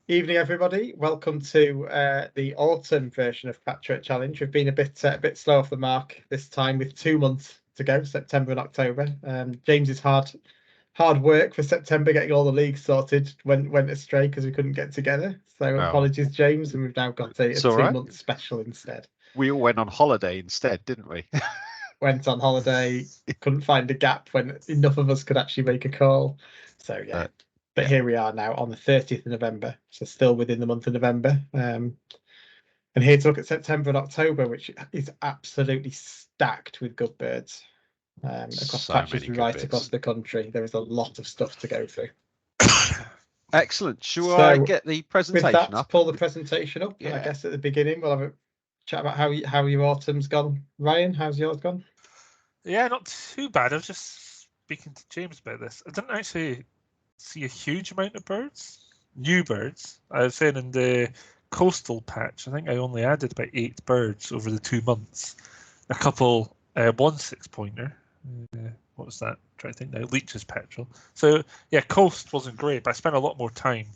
Evening, everybody. Welcome to the autumn version of Patchwork Challenge. We've been a bit slow off the mark this time with 2 months to go, September and October. James's hard work for September getting all the leagues sorted went astray because we couldn't get together. So apologies, James, and we've now got a 2-month special instead. We all went on holiday instead, didn't we? Went on holiday, couldn't find a gap when enough of us could actually make a call. So yeah. But here we are now on the 30th of November, so still within the month of November. And here to look at September and October, which is absolutely stacked with good birds across patches right across the country. There is a lot of stuff to go through. Excellent. Shall I get the presentation up? Pull the presentation up. Yeah. I guess at the beginning we'll have a chat about how your autumn's gone. Ryan, how's yours gone? Yeah, not too bad. I was just speaking to James about this. I didn't actually see a huge amount of birds, new birds. I was saying in the coastal patch, I think I only added about 8 birds over the 2 months. A couple, 1 6-pointer. What was that? I'm trying to think now. Leach's petrel. So yeah, coast wasn't great, but I spent a lot more time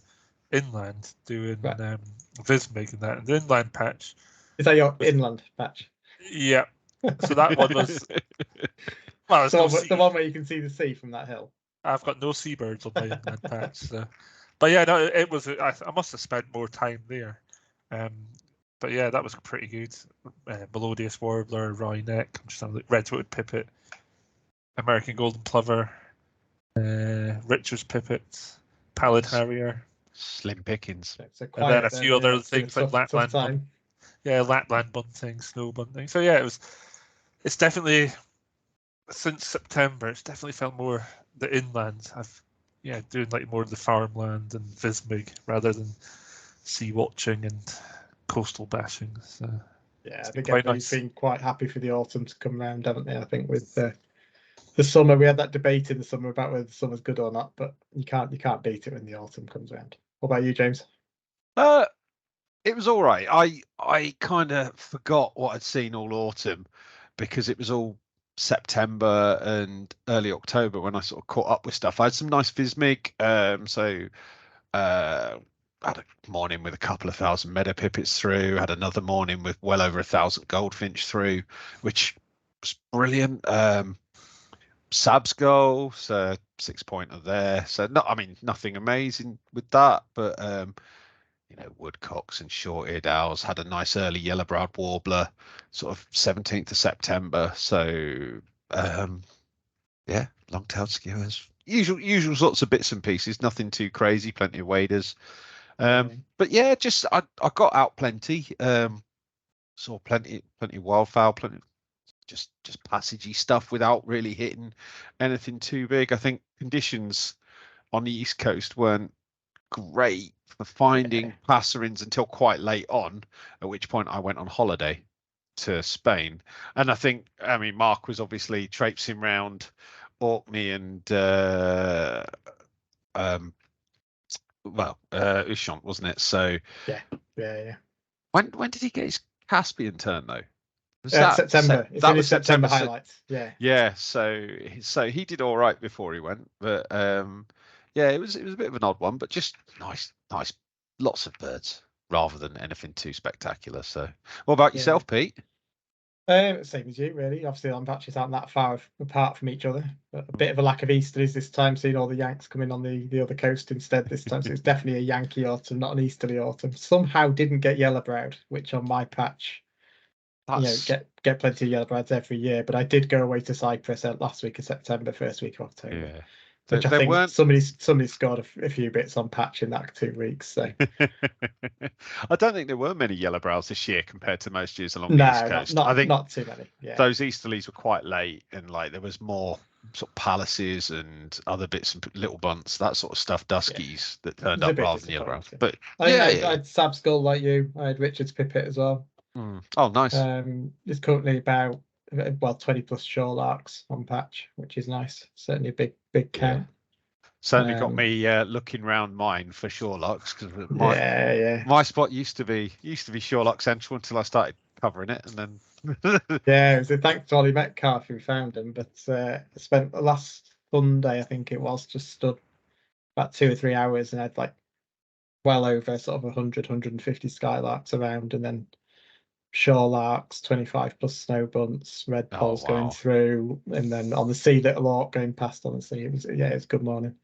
inland doing Vismig and that. And the inland patch. Is that your inland patch? Yeah. So that one was. Well, the one where you can see the sea from that hill. I've got no seabirds on my inland patch, so. But yeah, no, it was. I must have spent more time there. But yeah, that was pretty good. Melodious warbler, wryneck. I'm just having a look. Red-throated pipit, American golden plover, Richard's pipit, pallid harrier, slim pickings, and then a few other things like Lapland. Lapland bunting, snow bunting. So yeah, it's definitely since September. It's definitely felt more the inland. Doing like more of the farmland and Vismig rather than sea watching and coastal bashing. So yeah, I think everybody's been quite happy for the autumn to come round, haven't they? I think with the summer, we had that debate in the summer about whether the summer's good or not, but you can't beat it when the autumn comes around. What about you, James? It was all right. I kind of forgot what I'd seen all autumn because it was all September and early October when I sort of caught up with stuff. I had some nice Vismig, so I had a morning with a couple of thousand meadow pipits through, had another morning with well over 1,000 goldfinch through, which was brilliant. Sab's goal, so 6-pointer there. So nothing amazing with that, but woodcocks and short-eared owls. Had a nice early yellow-browed warbler, sort of 17th of September. So long-tailed skewers, usual sorts of bits and pieces. Nothing too crazy. Plenty of waders. But yeah, just I got out plenty. Saw plenty of wildfowl, plenty just passagey stuff without really hitting anything too big. I think conditions on the East Coast weren't great for finding passerines until quite late on, at which point I went on holiday to Spain. And I think, Mark was obviously traipsing around Orkney and Ushant, wasn't it? So yeah. When did he get his Caspian turn though? September. That was September highlights. Yeah. So he did all right before he went, but it was a bit of an odd one, but just nice, lots of birds rather than anything too spectacular. So, what about yourself, Pete? Same as you, really. Obviously, our patches aren't that far apart from each other. But a bit of a lack of easterlies this time, seeing all the Yanks coming on the other coast instead this time. So it's definitely a Yankee autumn, not an easterly autumn. Somehow didn't get yellow-browed, which on my patch, get plenty of yellow-browds every year. But I did go away to Cyprus last week of September, first week of October. Yeah. Which I think somebody scored a few bits on patch in that 2 weeks. So I don't think there were many yellowbrows this year compared to most years along the East Coast. I think not too many. Yeah. Those easterlies were quite late, and there was more sort of palaces and other bits and little bunts, that sort of stuff, duskies that turned up rather than yellowbrows. Yeah. But I had Sab's gull like you. I had Richard's pipit as well. Oh, nice. There's currently about 20 plus shorelarks on patch, which is nice. Certainly a big count. Certainly got me looking round mine for shorelarks, because my spot used to be shorelark central until I started covering it, and then so thanks to Ollie Metcalf who found them. But I spent the last Sunday, I think it was, just stood about 2 or 3 hours, and I had well over sort of 100, 150 skylarks around, and then shorelarks, 25 plus snow bunts, red polls going through, and then on the sea little auk going past on the sea. It's good morning.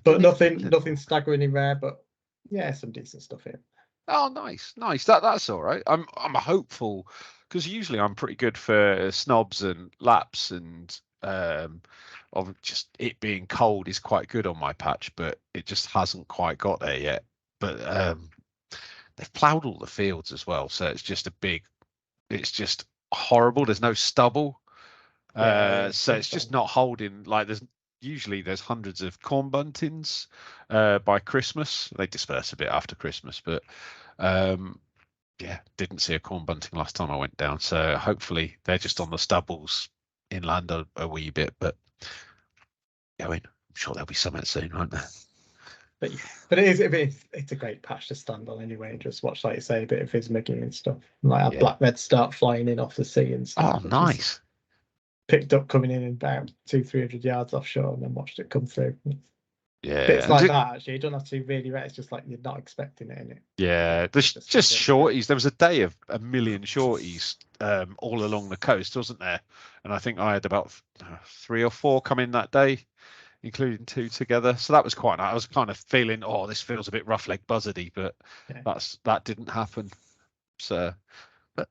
But nothing staggeringly rare, but yeah, some decent stuff here. Oh, nice. That's all right. I'm hopeful, because usually I'm pretty good for snobs and laps, and of just it being cold is quite good on my patch, but it just hasn't quite got there yet. But they've ploughed all the fields as well, so it's just horrible. There's no stubble, so it's just not holding. Like there's hundreds of corn buntings by Christmas. They disperse a bit after Christmas, but didn't see a corn bunting last time I went down. So hopefully they're just on the stubbles inland a wee bit, but I'm sure there'll be something soon, won't there? But it's a great patch to stand on anyway, and just watch, like you say, a bit of vismicking and stuff. Like black red start flying in off the sea and stuff. Oh, nice. Picked up coming in about 200-300 yards offshore, and then watched it come through. Yeah, bits like that. Actually, you don't have to really. It's just like you're not expecting it, innit? Yeah, there's just shorties. There was a day of 1 million shorties all along the coast, wasn't there? And I think I had about 3 or 4 come in that day, including 2 together. So that was quite nice. I was kind of feeling, this feels a bit rough leg buzzardy, but that didn't happen. So, but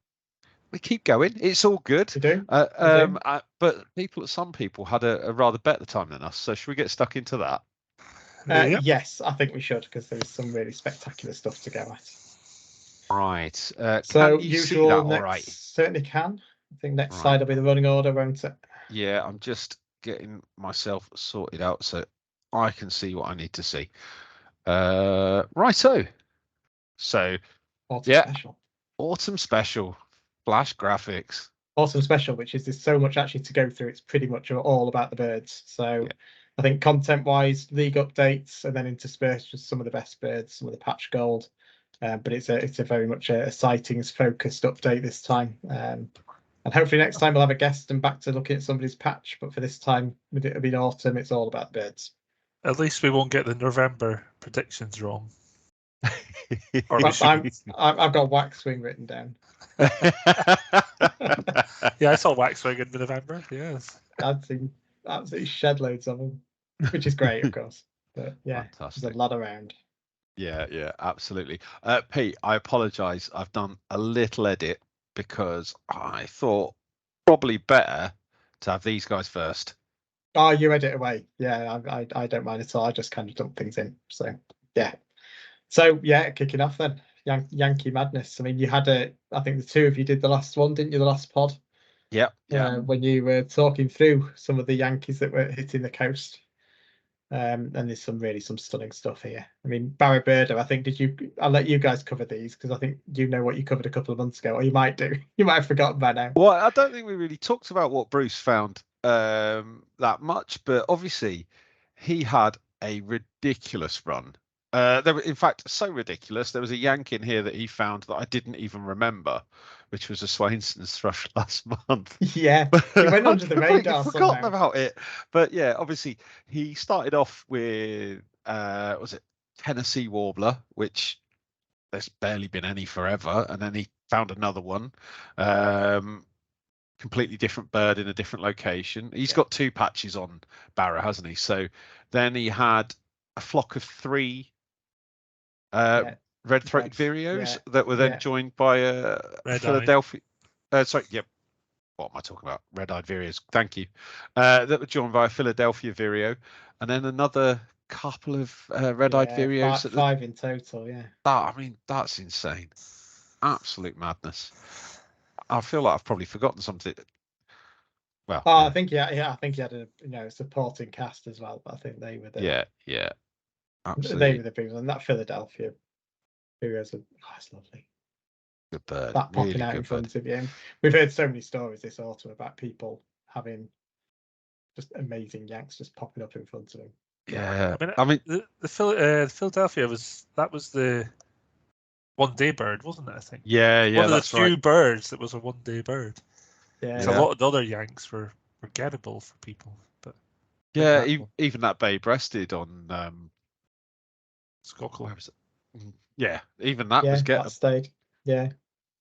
we keep going. It's all good. We do. But some people had a rather better time than us. So should we get stuck into that? Yes, I think we should, because there is some really spectacular stuff to go at. Right. So can you usual see that next, all right? Certainly can. I think next slide will be the running order, won't it? Yeah, I'm just getting myself sorted out so I can see what I need to see. Righto. So Autumn Special, Flash graphics. Autumn Special, which is there's so much actually to go through. It's pretty much all about the birds. So I think content-wise, league updates, and then interspersed with some of the best birds, some of the patch gold. But it's a very much a sightings-focused update this time. And hopefully next time we'll have a guest and back to looking at somebody's patch. But for this time, with it being autumn, it's all about birds. At least we won't get the November predictions wrong. I've got Waxwing written down. Yeah, I saw Waxwing in November. Yes, I've seen absolutely shed loads of them, which is great, of course. But yeah, fantastic. There's a lot around. Yeah, absolutely. Pete, I apologise. I've done a little edit because I thought probably better to have these guys first. Oh, you edit away. Yeah, I don't mind at all. I just kind of dump things in. So yeah. So yeah, kicking off then. Yankee Madness. I mean, you had I think the 2 of you did the last one, didn't you? The last pod. Yeah. When you were talking through some of the Yankees that were hitting the coast. And there's some stunning stuff here. I mean, Barra Birdo, I think I'll let you guys cover these, because I think you know what you covered a couple of months ago, or you might do. You might have forgotten by now. Well, I don't think we really talked about what Bruce found that much, but obviously he had a ridiculous run. There were, in fact, so ridiculous. There was a Yank in here that he found that I didn't even remember, which was a Swainson's thrush last month. Yeah, he went under the radar. I'd forgotten about it, but yeah, obviously he started off with was it Tennessee Warbler, which there's barely been any forever, and then he found another one, completely different bird in a different location. He's got 2 patches on Barra, hasn't he? So then he had a flock of 3 red-throated vireos that were then joined by a Philadelphia. What am I talking about? Red-eyed vireos. Thank you. That were joined by a Philadelphia vireo, and then another couple of red-eyed vireos. 5 in total. Yeah. I mean, that's insane. Absolute madness. I feel like I've probably forgotten something. Well, I think I think he had a supporting cast as well, but I think they were the absolutely. They were the big one. And that Philadelphia heroes it's lovely. Good bird. That popping really out in front of you. We've heard so many stories this autumn about people having just amazing Yanks just popping up in front of them. Yeah, I mean the Philadelphia was the 1-day bird, wasn't it? I think. Yeah. One of the few birds that was a 1-day bird. Yeah. A lot of the other Yanks were gettable for people, but yeah, even that bay breasted on Skokel. Where was it? Yeah, even that Yeah, was that stayed. Yeah,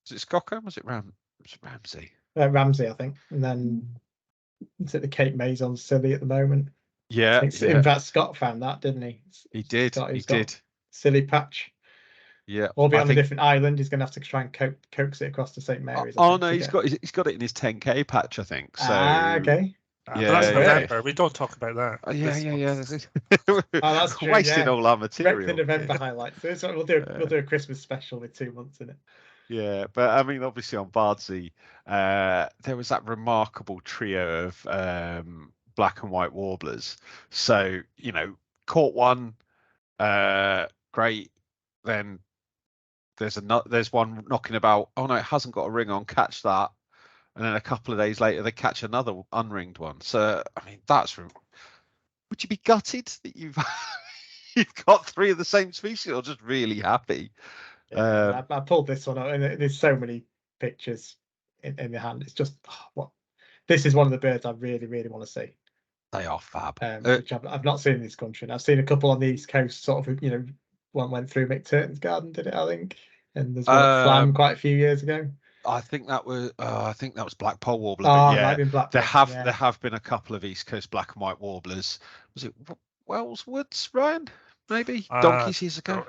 Was it Scockham? Was it Ramsey? Ramsey, I think, and then is it the Cape Maison Scilly at the moment? Yeah, I think, in fact, Scott found that, didn't he? He did. Scott, He did. Scilly patch. Yeah, Albeit on a different island, he's going to have to try and coax it across to St Mary's. Oh no, he's got it in his 10K patch, I think. So okay. But that's November. We don't talk about that. Oh, that's true. Wasting all our material. The November highlights. So we'll do a Christmas special with 2 months in it. Yeah, but I mean, obviously on Bardsey, there was that remarkable trio of black and white warblers. So caught one, great. Then there's one knocking about. Oh no, it hasn't got a ring on. Catch that. And then a couple of days later, they catch another unringed one. So, I mean, would you be gutted that you've got 3 of the same species, or just really happy? Yeah, I pulled this one out, and there's so many pictures in the hand. It's just this is one of the birds I really, really want to see. They are fab. Which I've not seen in this country. And I've seen a couple on the East Coast, sort of, one went through McTurton's garden, did it, I think? And there's one at Flam quite a few years ago. I think that was Blackpoll warbler. Oh, but it might have been Blackpoll. There have been a couple of East Coast black and white warblers. Was it Wells Woods, Ryan? Maybe donkeys years ago.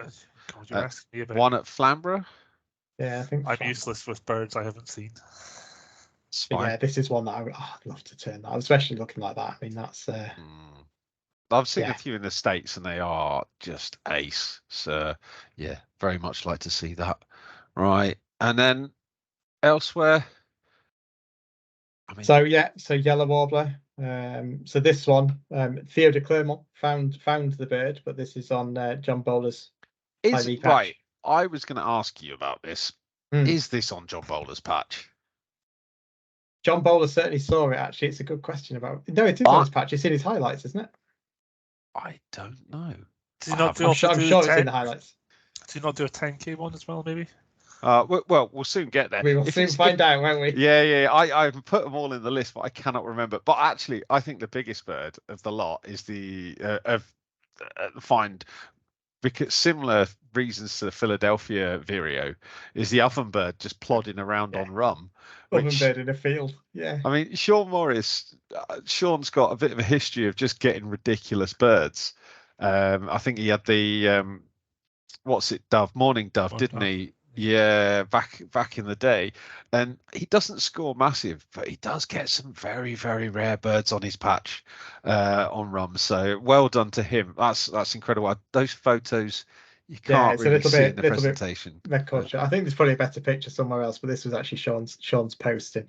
God, you're asking me about one at Flamborough. Yeah, I think I'm useless with birds I haven't seen. Yeah, this is one that I'd love to turn that, especially looking like that. I mean, that's. I've seen a few in the States, and they are just ace. So yeah, very much like to see that. Right, and then elsewhere. I mean, so yellow warbler. So this one, Theo de Clermont found the bird, but this is on John Bowler's. Right. I was going to ask you about this. Is this on John Bowler's patch? John Bowler certainly saw it. Actually, it's a good question about. No, it is on his patch. It's in his highlights, isn't it? I don't know. I'm sure it's in the highlights. Do you not do a 10K one as well, maybe? Well, we'll soon get there. We will soon find out, won't we? Yeah. I've put them all in the list, but I cannot remember. But actually, I think the biggest bird of the lot is the because similar reasons to the Philadelphia vireo is the ovenbird just plodding around on rum. Ovenbird in a field, yeah. I mean, Sean Morris, Sean's got a bit of a history of just getting ridiculous birds. I think he had the morning dove, didn't he? Yeah, back in the day, and he doesn't score massive, but he does get some very, very rare birds on his patch on rum. So well done to him. That's incredible. Those photos you can't really see in the presentation. I think there's probably a better picture somewhere else, but this was actually Sean's posting.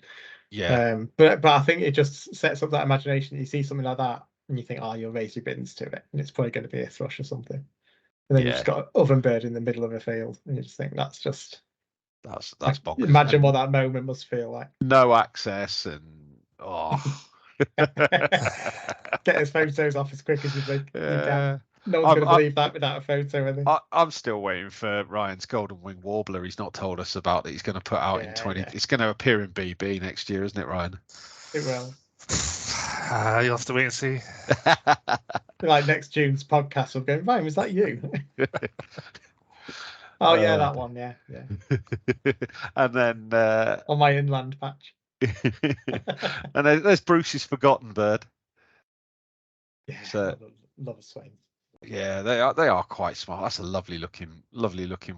Yeah. But I think it just sets up that imagination. You see something like that, and you think, you'll raise your bins to it, and it's probably going to be a thrush or something. And then you've just got an ovenbird in the middle of a field, and you just think that's bonkers. Imagine what that moment must feel like. No access and get his photos off as quick as you can. No one's going to believe that without a photo, are they? I'm still waiting for Ryan's golden wing warbler. He's not told us about that. He's going to put out in 20. Yeah. It's going to appear in BB next year, isn't it, Ryan? It will. You'll have to wait and see. Like next June's podcast, we'll go, Ryan, was that you? Yeah, that one, yeah. And then on my inland patch. And there's Bruce's forgotten bird. Yeah, so, love a swain. Yeah, they are quite smart. That's a lovely looking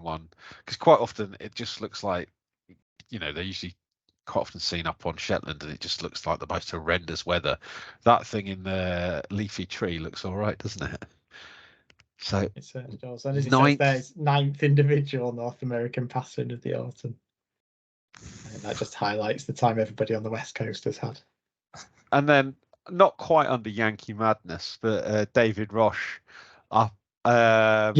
one. Because quite often it just looks like, they're usually quite often seen up on Shetland, and it just looks like the most horrendous weather. That thing in the leafy tree looks all right, doesn't it? So it certainly does. And as it says, there's 9th individual North American pattern of the autumn. And that just highlights the time everybody on the West Coast has had. And then, not quite under Yankee madness, but David Roche up. Yeah.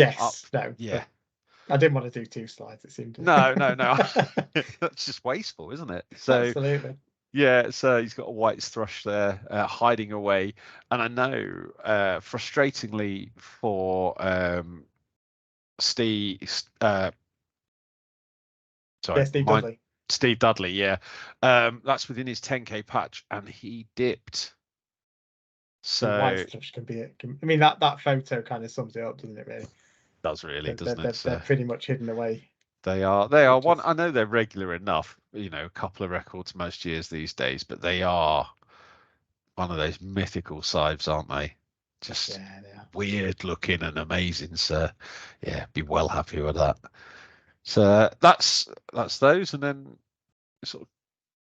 I didn't want to do 2 slides. It seemed. No. That's just wasteful, isn't it? So absolutely. Yeah, so he's got a White's thrush there, hiding away, and I know, frustratingly for Steve. Dudley. Steve Dudley, yeah. That's within his 10K patch, and he dipped. So White's thrush can be. I mean, that photo kind of sums it up, doesn't it? Really. does really, doesn't it? They're pretty much hidden away. They are one. I know they're regular enough, a couple of records most years these days, but they are one of those mythical scythes, aren't they? Just they are. Weird looking and amazing. So yeah, be well happy with that. So that's those, and then sort of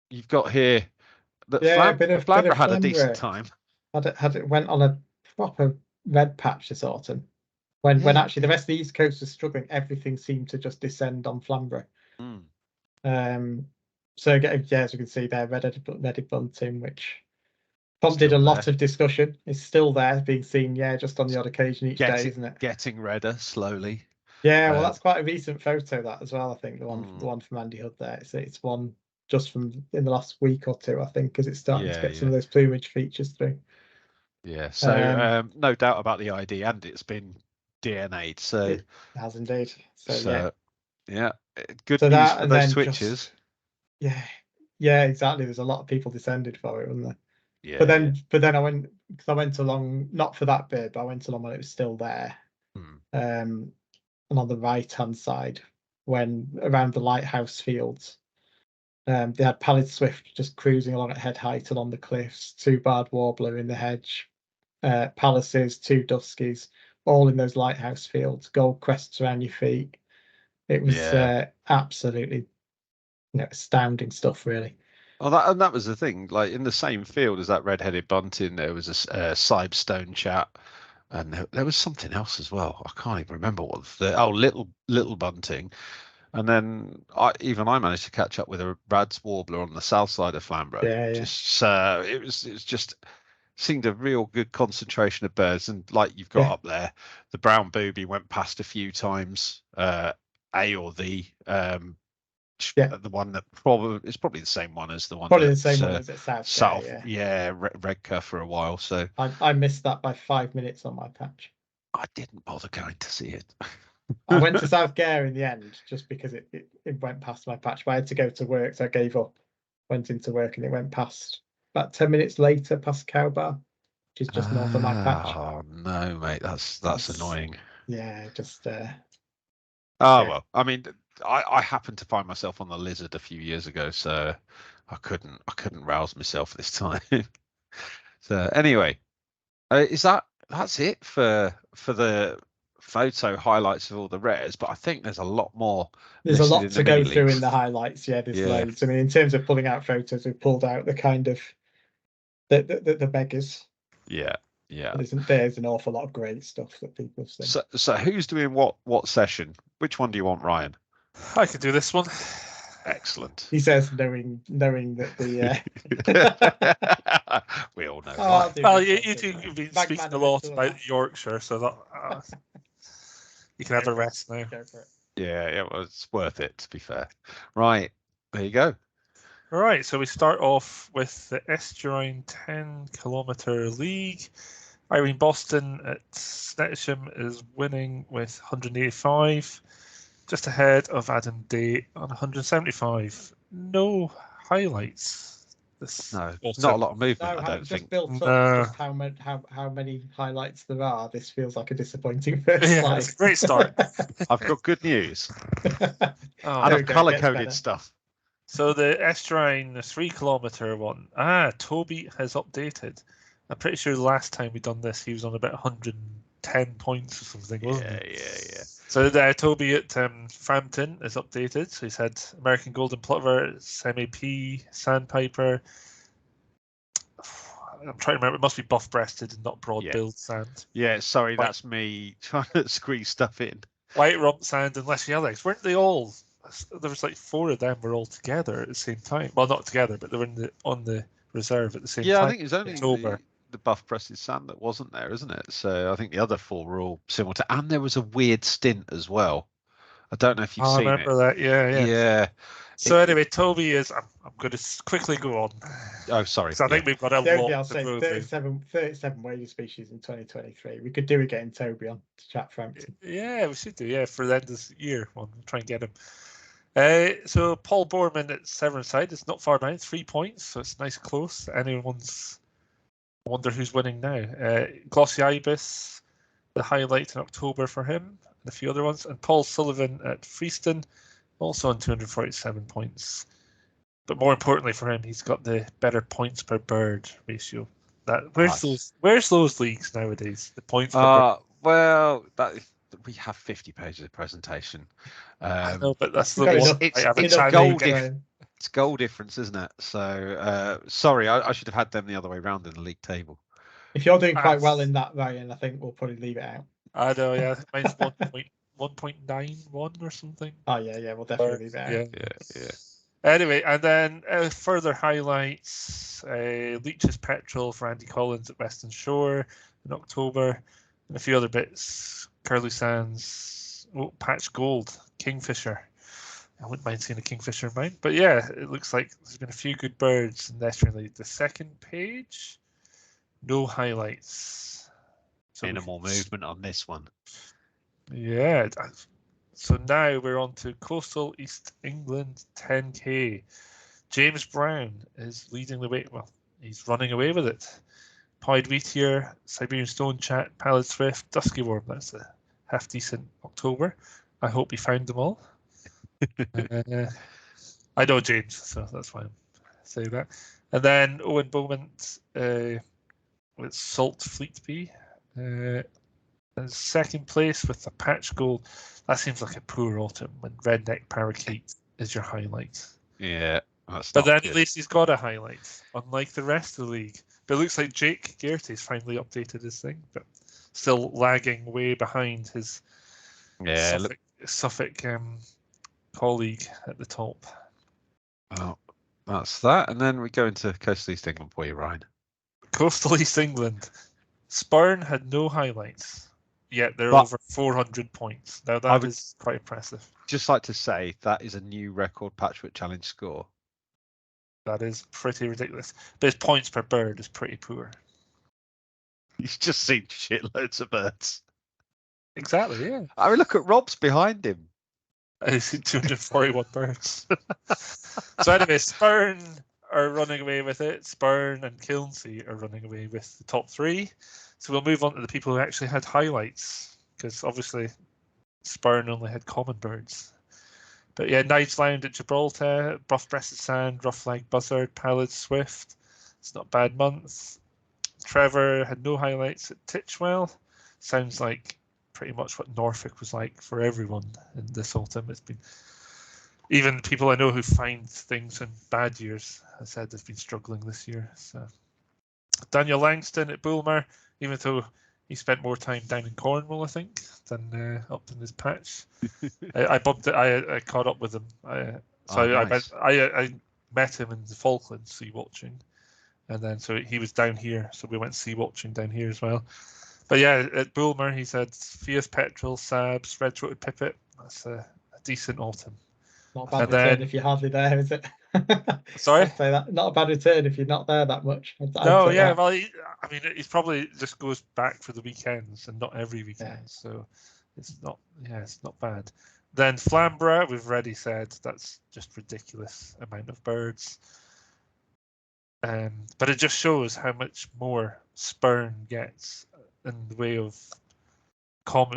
you've got here that Flamborough had a decent time. Went on a proper red patch this autumn. When actually the rest of the East Coast was struggling, everything seemed to just descend on Flamborough. So as you can see there, red-headed bunting, which prompted a lot of discussion. It's still there, being seen, just on the odd occasion each day, isn't it? Getting redder slowly. Yeah, well, that's quite a recent photo, that as well. I think the one from Andy Hood there. It's one just from in the last week or two, I think, because it's starting to get some of those plumage features through. Yeah, so no doubt about the ID, and it's been DNA'd. So it has indeed. So yeah, good news for those switches. Yeah, exactly. There's a lot of people descended for it, wasn't there? Yeah. But then I went along, not for that bit, but I went along when it was still there. And on the right hand side, when around the lighthouse fields, they had pallid swift just cruising along at head height along the cliffs, 2 barred warbler in the hedge, palaces, 2 duskies, all in those lighthouse fields, gold crests around your feet. It was absolutely astounding stuff, really. Well, that was the thing. Like in the same field as that red-headed bunting, there was a Sibestone chat, and there was something else as well. I can't even remember what little bunting. And then I managed to catch up with a Rad's warbler on the south side of Flamborough. It was just seemed a real good concentration of birds. And like you've got up there, the brown booby went past a few times. The one that it's probably the same one as the one. Probably the same one as at South. Redcar for a while. So I missed that by 5 minutes on my patch. I didn't bother going to see it. I went to South Gare in the end just because it went past my patch. But I had to go to work, so I gave up. Went into work and it went past about 10 minutes later past Cowbar, which is just north of my patch. Oh no, mate, that's annoying. Yeah, just. Well, I mean, I happened to find myself on the lizard a few years ago, so I couldn't rouse myself this time. So anyway, that's it for the photo highlights of all the rares, but I think there's a lot more. There's a lot to go through in the highlights. Yeah, there's loads. I mean, in terms of pulling out photos, we've pulled out the kind of the beggars. Yeah. There's an awful lot of great stuff that people have seen. So who's doing what session? Which one do you want, Ryan? I could do this one. Excellent. He says, knowing that the. We all know. Well, you two have been speaking a lot about Yorkshire, so that you can have a rest now. Yeah, it's worth it, to be fair. Right, there you go. All right, so we start off with the Estuarine 10-kilometer league. Irene Boston at Snettisham is winning with 185, just ahead of Adam Day on 175. No highlights. No, not a lot of movement. I don't think. Built up just how many highlights there are. This feels like a disappointing first slide. It's a great start. I've got good news. And I've colour-coded stuff. So the Estuarine, the 3-kilometer one. Toby has updated. I'm pretty sure the last time we done this, he was on about 110 points or something, wasn't he? Yeah. So Toby at Frampton is updated. So he's had American Golden Plover, Semi-P, Sandpiper. I'm trying to remember. It must be buff-breasted and not broad-billed sand. Yeah, sorry, that's me trying to squeeze stuff in. White rump sand and less yellows. Weren't they all? There was like 4 of them were all together at the same time. Well, not together, but they were on the reserve at the same time. Yeah, I think it's only the buff breasted sand that wasn't there, isn't it? So I think the other 4 were all similar to, and there was a weird stint as well. I don't know if you've seen it. I remember that. Yeah. So anyway, Toby is. I'm going to quickly go on. Oh, sorry. So I think we've got a lot. I'll say 37 wave species in 2023. We could do with getting Toby on to chat Frampton. Yeah, we should do. Yeah, for the end of this year, we'll try and get him. So Paul Borman at Severnside is not far behind, 3 points, so it's nice close. Anyone's wonder who's winning now. Glossy Ibis, the highlight in October for him. and a few other ones. And Paul Sullivan at Freeston, also on 247 points. But more importantly for him, he's got the better points per bird ratio. Where's those leagues nowadays? The points per bird. Well, we have 50 pages of presentation. I know, but that's the Got one. It's goal difference, isn't it? So sorry, I should have had them the other way around in the league table. If you're doing quite well in that, Ryan, I think we'll probably leave it out. I know, yeah. Mine's 1.91 or something. Oh yeah, we'll definitely leave it out. Yeah. Anyway, and then further highlights: Leach's Petrol for Andy Collins at Western Shore in October, and a few other bits. Curlew Sands, Patch Gold, Kingfisher. I wouldn't mind seeing a Kingfisher in mine, but yeah, it looks like there's been a few good birds in Definitely. The second page, no highlights. So minimal movement on this one. Yeah. So now we're on to Coastal East England 10K. James Brown is leading the way. Well, he's running away with it. Pied Wheatear, Siberian Stone Chat, Pallid Swift, Dusky Worm. That's a half decent October. I hope he found them all. I know James, so that's why I'm saying that. And then Owen Beaumont with Salt Fleetby. And second place with the Patch Gold. That seems like a poor autumn when Redneck Parakeet is your highlight. Yeah. But then at least he's got a highlight, unlike the rest of the league. But it looks like Jake Gearty's finally updated his thing, but still lagging way behind his Suffolk colleague at the top. Well, that's that. And then we go into Coastal East England for you, Ryan. Coastal East England. Spurn had no highlights, yet they're over 400 points. Now that is quite impressive. Just like to say that is a new record Patchwork Challenge score. That is pretty ridiculous. But his points per bird is pretty poor. He's just seen shitloads of birds. Exactly, yeah. I mean, look at Rob's behind him. He's seen 241 birds. So anyway, Spurn are running away with it. Spurn and Kilnsea are running away with the top three. So we'll move on to the people who actually had highlights, because obviously Spurn only had common birds. But yeah, Knives Lounge at Gibraltar, Buff-breasted Sand, Rough-legged Buzzard, Pallid Swift. It's not a bad month. Trevor had no highlights at Titchwell. Sounds like pretty much what Norfolk was like for everyone in this autumn. It's been, even people I know who find things in bad years have said they've been struggling this year. So Daniel Langston at Bulmer, even though he spent more time down in Cornwall, I think, than up in his patch. I bumped it. I caught up with him. Nice. I met him in the Falklands sea watching, and then so he was down here, so we went sea watching down here as well. But yeah, at Bulmer, he said Fierce Petrel, Sabs, Red-throated Pipit. That's a decent autumn. Not a bad return if you're hardly there, is it? Sorry? I'd say that. Not a bad return if you're not there that much. Well, he's probably just goes back for the weekends and not every weekend. Yeah. So it's not bad. Then Flamborough, we've already said that's just ridiculous amount of birds. But it just shows how much more Spurn gets in the way of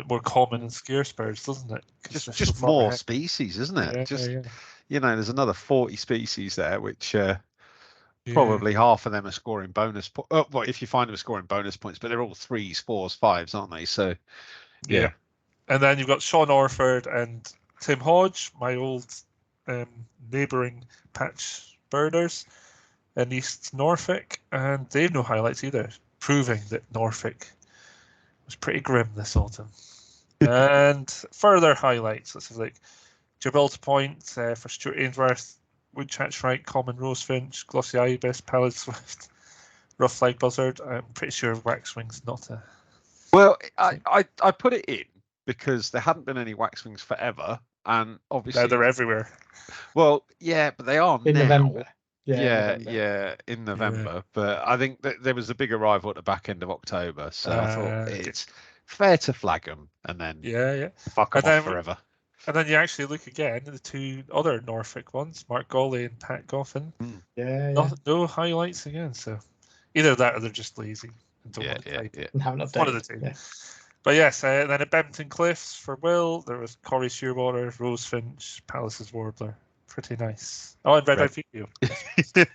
more common and scarce birds, doesn't it? Just more species, isn't it? You know, there's another 40 species there, which probably half of them are scoring bonus points. Well, if you find them scoring bonus points, but they're all 3s, 4s, 5s, aren't they? So, yeah. And then you've got Sean Orford and Tim Hodge, my old neighbouring patch birders in East Norfolk, and they've no highlights either, proving that Norfolk was pretty grim this autumn. And further highlights, let's have like Gibraltar Point for Stuart Ainsworth, Woodchat Shrike, Common Rosefinch, Glossy Ibis, Pallid Swift, Rough-legged Buzzard. I'm pretty sure Waxwing's not a... Well, I put it in because there hadn't been any Waxwings forever, and obviously... No, they're everywhere. Well, yeah, but they are in now. November. In November. Yeah. But I think that there was a big arrival at the back end of October, so I thought it's fair to flag them and then fuck them off forever. And then you actually look again at the two other Norfolk ones, Mark Gawley and Pat Goffin. No highlights again, so either that or they're just lazy and don't want to type. And haven't updated. One of the two. Yeah. But yes, then at Bempton Cliffs for Will, there was Corrie Shearwater, Rosefinch, Palace's Warbler. Pretty nice. Oh, and Red-Eyed Video.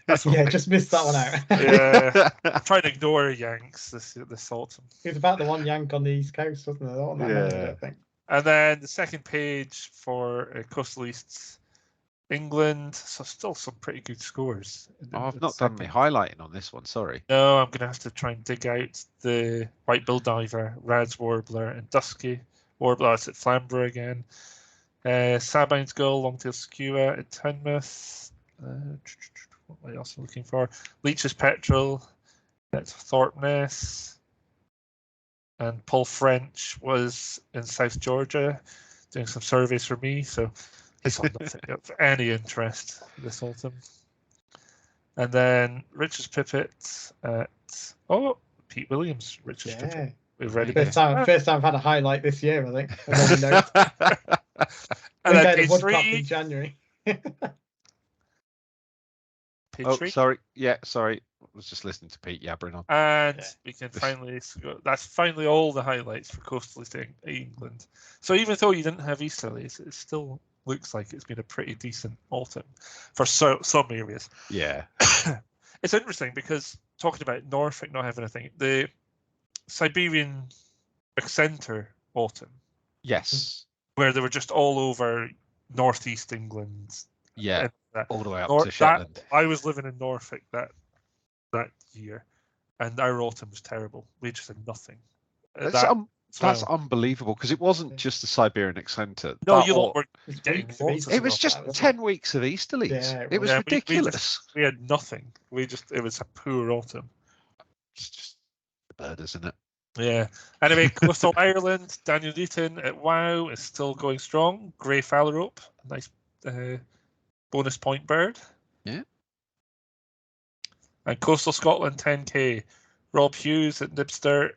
That's Yeah, just missed that one out. Yeah, I'm trying to ignore Yanks this autumn. It was about the one Yank on the East Coast, wasn't it? Not that many, I don't think. And then the second page for Coastal East's England, so still some pretty good scores. I've not done the highlighting on this one, sorry. No, I'm going to have to try and dig out the White-billed Diver, Rad's Warbler, and Dusky Warbler. It's at Flamborough again. Sabine's Gull, Longtail Skua at Teignmouth. What am I also looking for? Leach's Petrel at Thorpeness. And Paul French was in South Georgia doing some surveys for me, so it's on nothing of any interest this autumn. And then Richard's Pipit at Pete Williams, Richard's Pipit. We've read first time I've had a highlight this year, I think. And then page 3 in January. Page 3. Sorry. I was just listening to Pete yabbering on. And we can finally, that's finally all the highlights for Coastal East England. So even though you didn't have Easterlies, it still looks like it's been a pretty decent autumn for some areas. Yeah. It's interesting because talking about Norfolk not having anything, the Siberian Centre autumn. Yes. Where they were just all over northeast England. Yeah. All the way up to Shetland. I was living in Norfolk that year, and our autumn was terrible. We just had nothing. That's unbelievable because it wasn't just the Siberian Centre. No, it was just 10 weeks of Easterlies. Yeah, it was ridiculous. We had nothing. It was a poor autumn. It's just the bird, isn't it? Yeah. Anyway, Coastal Ireland, Daniel Newton at WoW is still going strong. Grey Phalarope, a nice bonus point bird. Yeah. And Coastal Scotland 10k, Rob Hughes at Nibster,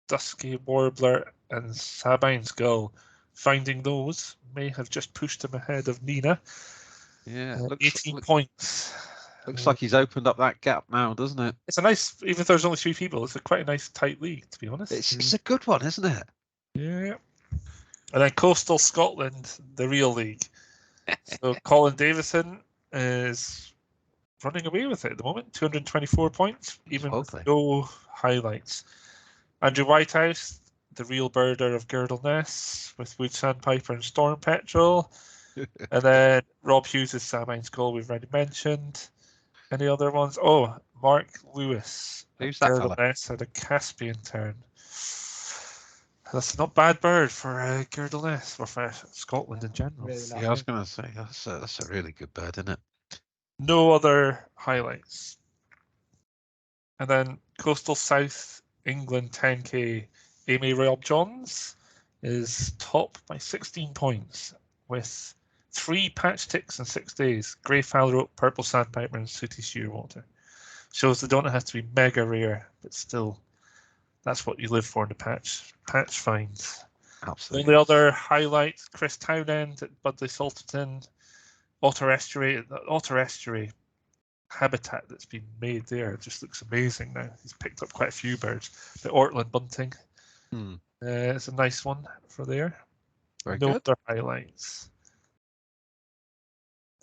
Dusky Warbler, and Sabine's Gull. Finding those may have just pushed him ahead of Nina. Yeah, 18 points. Looks like he's opened up that gap now, doesn't it? It's a nice, even if there's only 3 people, it's quite a nice tight league, to be honest. It's a good one, isn't it? Yeah. And then Coastal Scotland, the real league. So Colin Davison is running away with it at the moment, 224 points, even with no highlights. Andrew Whitehouse, the real birder of Girdleness, with Wood Sandpiper and Storm Petrel. And then Rob Hughes' Sabine's Gull, we've already mentioned. Any other ones? Oh, Mark Lewis. Who's that fella? Girdleness had a Caspian turn. That's not bad bird for Girdleness or for Scotland in general. Really I was going to say that's a really good bird, isn't it? No other highlights. And then Coastal South England 10k, Amy Rob Johns is top by 16 points with 3 patch ticks in 6 days. Grey Phalarope, Purple Sandpiper, and Sooty Shearwater. Shows they don't have to be mega rare, but still, that's what you live for in the patch finds. Absolutely. Only other highlight, Chris Townend at Budley Salterton, Otter Estuary habitat that's been made there just looks amazing now. He's picked up quite a few birds. The Ortland bunting. It's a nice one for there. Very no good. Other highlights.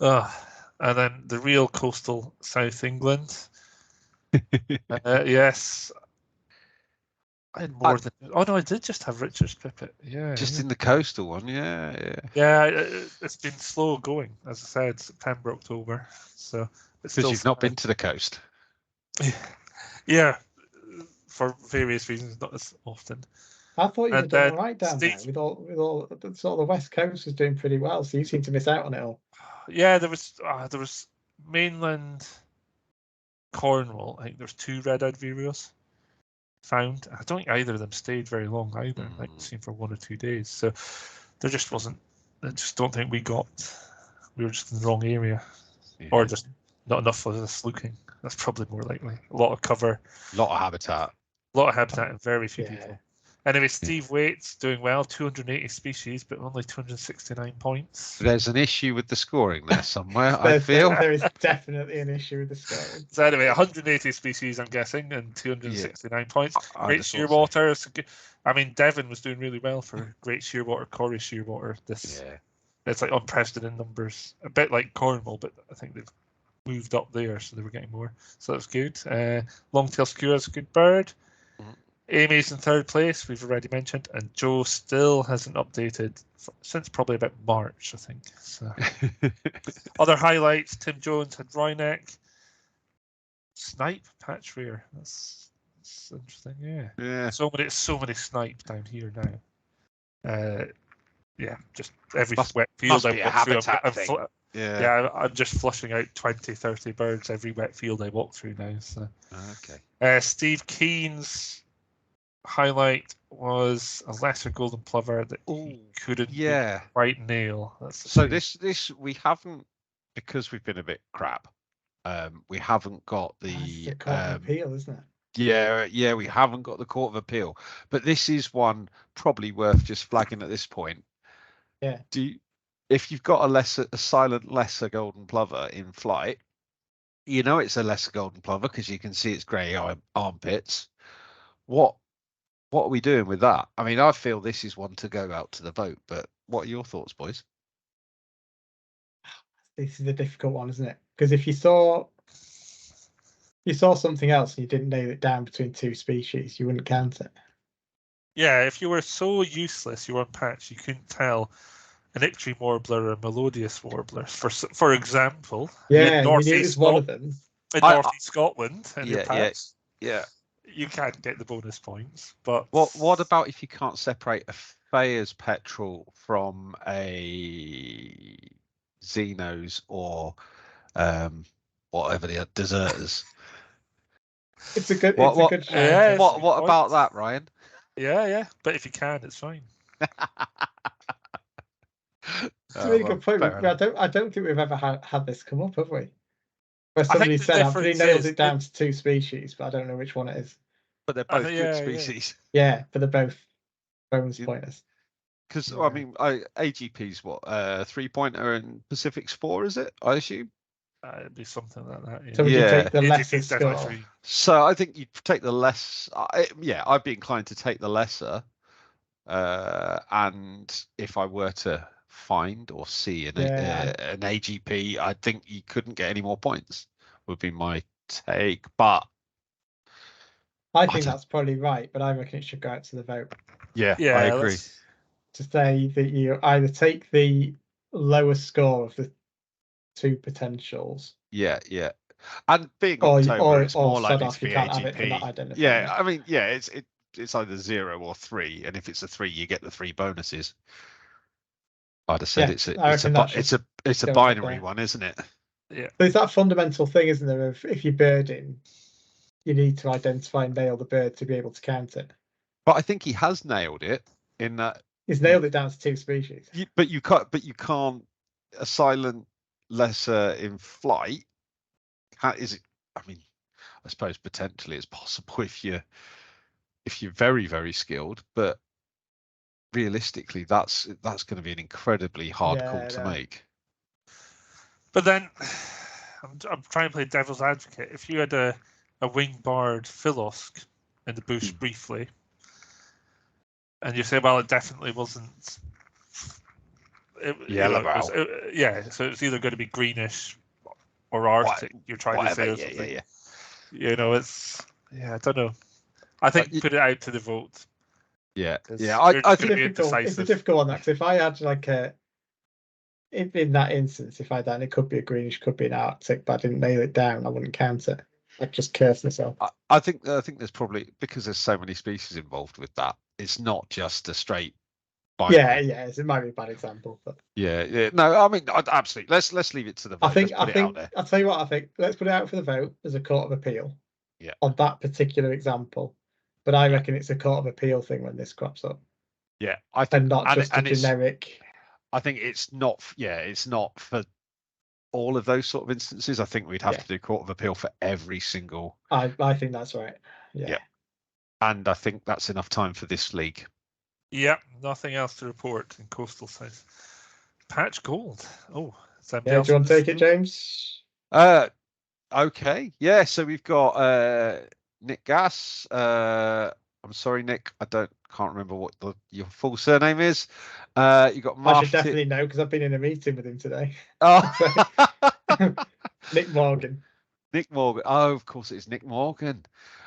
And then the real Coastal South England. Yes. I had more than. Oh no, I did just have Richard's Pipit. Yeah. Just in the coastal one, yeah. Yeah, it's been slow going, as I said, September, October. So because you've not been to the coast. Yeah, for various reasons, not as often. I thought you were doing all right down there with all sort of the West Coast was doing pretty well, so you seem to miss out on it all. Yeah, there was mainland Cornwall. I think there's 2 red-eyed vireos found. I don't think either of them stayed very long either. Like seen for 1 or 2 days. So there just wasn't. I just don't think we were just in the wrong area, or just not enough of us looking. That's probably more likely. A lot of cover, a lot of habitat, and very few people. Anyway, Steve Waite's doing well, 280 species, but only 269 points. There's an issue with the scoring there somewhere, I feel. There is definitely an issue with the scoring. So anyway, 180 species, I'm guessing, and 269 points. Great Shearwater. I mean, Devon was doing really well for Great Shearwater, Corey Shearwater. It's like unprecedented numbers. A bit like Cornwall, but I think they've moved up there, so they were getting more. So that was good. Longtail Skua is a good bird. Amy's in third place, we've already mentioned, and Joe still hasn't updated since probably about March, I think. So, other highlights: Tim Jones had Wryneck, snipe patch rear. That's interesting. Yeah. So many snipe down here now. Just every wet field I walk through. I'm just flushing out 20, 30 birds every wet field I walk through now. So, okay. Steve Keen's highlight was a lesser golden plover that he couldn't quite nail. So this we haven't, because we've been a bit crap. We haven't got the court of appeal, isn't it? Yeah, we haven't got the court of appeal. But this is one probably worth just flagging at this point. Yeah. If you've got a silent lesser golden plover in flight, you know it's a lesser golden plover because you can see its grey armpits. What are we doing with that? I mean, I feel this is one to go out to the vote, but what are your thoughts, boys? This is a difficult one, isn't it? Because if you saw something else and you didn't nail it down between two species, you wouldn't count it. Yeah, if you were so useless, you were on patch, you couldn't tell an Ictree warbler or a melodious warbler, for example. Yeah, it was one of them. In Northeast Scotland, and your patch. Yeah. You can't get the bonus points, but what about if you can't separate a Thayer's petrel from a Xenos or whatever the deserters? It's a good. What about that, Ryan? Yeah. But if you can, it's fine. It's a really good point. I don't think we've ever had this come up, have we? Where somebody said, "I've really nailed it down to two species, but I don't know which one it is." But they're both good species. Yeah, but they're both bonus pointers. Because I mean, AGP's what 3-pointer and Pacific's 4, is it? I assume. It'd be something like that. Yeah. So would you take the lesser score? So I think you'd take the less. I'd be inclined to take the lesser. And if I were to find or see an AGP, I think you couldn't get any more points. Would be my take, but I think that's probably right. But I reckon it should go out to the vote. Yeah, I agree. To say that you either take the lowest score of the two potentials. Yeah. And being October, it's more likely to be AGP. Yeah, I mean, it's either 0 or 3, and if it's a 3, you get the 3 bonuses. I'd have said it's a binary one, isn't it? Yeah. There's that fundamental thing, isn't there? Of if you're birding, you need to identify and nail the bird to be able to count it. But I think he has nailed it in that he's nailed it down to 2 species. But you can't a silent lesser in flight. Is it? I mean, I suppose potentially it's possible if you're very, very skilled, but realistically, that's going to be an incredibly hard call to make. But then I'm trying to play devil's advocate. If you had a wing-barred Philosk in the bush briefly, and you say, well, it definitely wasn't. Yellow. So it's either going to be greenish or Arctic. You're trying to say, You know, I don't know. I think put it out to the vote. Yeah. I think it's a difficult one. Because if I had in that instance, if I had that, it could be a greenish, could be an Arctic, but I didn't nail it down, I wouldn't count it. I'd just curse myself. I think there's probably, because there's so many species involved with that, it's not just a straight binary. Yeah, it might be a bad example, but no, I mean, absolutely. Let's leave it to the vote. I think I'll tell you what I think. Let's put it out for the vote as a court of appeal. Yeah. On that particular example, but I reckon it's a court of appeal thing when this crops up. Yeah, I think, and not just a generic. I think it's not. Yeah, it's not for all of those sort of instances. I think we'd have to do court of appeal for every single. I think that's right. Yeah. And I think that's enough time for this league. Yeah, nothing else to report in Coastal South. Patch Gold. Oh, Yeah, do you want to take it, James? Okay. Yeah, so we've got Nick Gass. I'm sorry, Nick. Can't remember what your full surname is. You got I should definitely know because I've been in a meeting with him today. Oh. Nick Morgan. Nick Morgan. Oh, of course, it's Nick Morgan.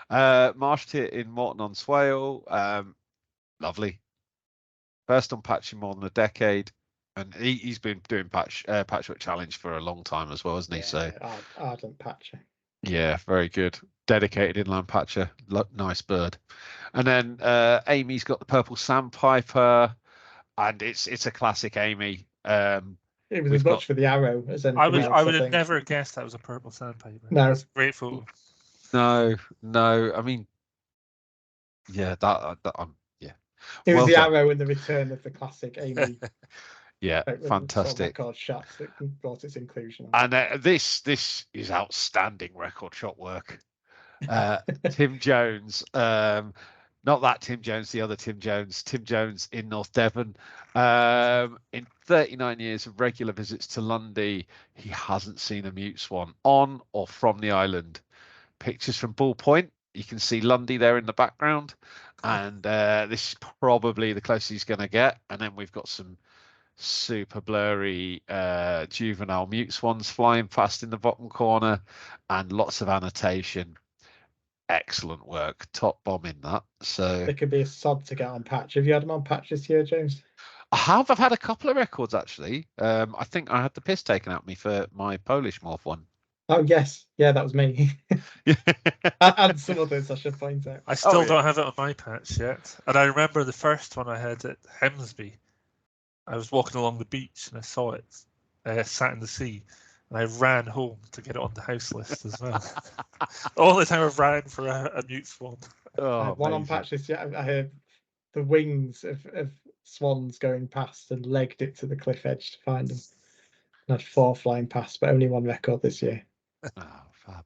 Marshed it in Morton on Swale. Lovely. First on patch in more than a decade, and he's been doing Patchwork Challenge for a long time as well, hasn't he? So ardent patcher. Yeah, very good. Dedicated inland patcher. Nice bird. And then Amy's got the purple sandpiper, and it's a classic Amy. It was as much for the arrow as anything else. I would have never guessed that was a purple sandpiper. No, that's a great photo. No. I mean, yeah, yeah. It was the arrow and the return of the classic Amy. Yeah, fantastic. Record shots that brought its inclusion. And this is outstanding record shot work. Tim Jones, not that Tim Jones, the other Tim Jones in North Devon. In 39 years of regular visits to Lundy, he hasn't seen a mute swan on or from the island. Pictures from Bull Point, you can see Lundy there in the background, and this is probably the closest he's going to get. And then we've got some super blurry juvenile mute swans flying past in the bottom corner, and lots of annotation. Excellent work, top bomb in that. So it could be a sod to get on patch. Have you had them on patch this year, James? I've had a couple of records actually. I think I had the piss taken out of me for my Polish morph one. Oh yes, yeah, that was me. And some others, I should point out. I still don't have it on my patch yet, and I remember the first one I had at Hemsby. I was walking along the beach and I saw it sat in the sea, and I ran home to get it on the house list as well. All the time I ran for a mute swan. One on patch this year, I heard the wings of swans going past and legged it to the cliff edge to find them. And had 4 flying past, but only 1 record this year. Oh, fab.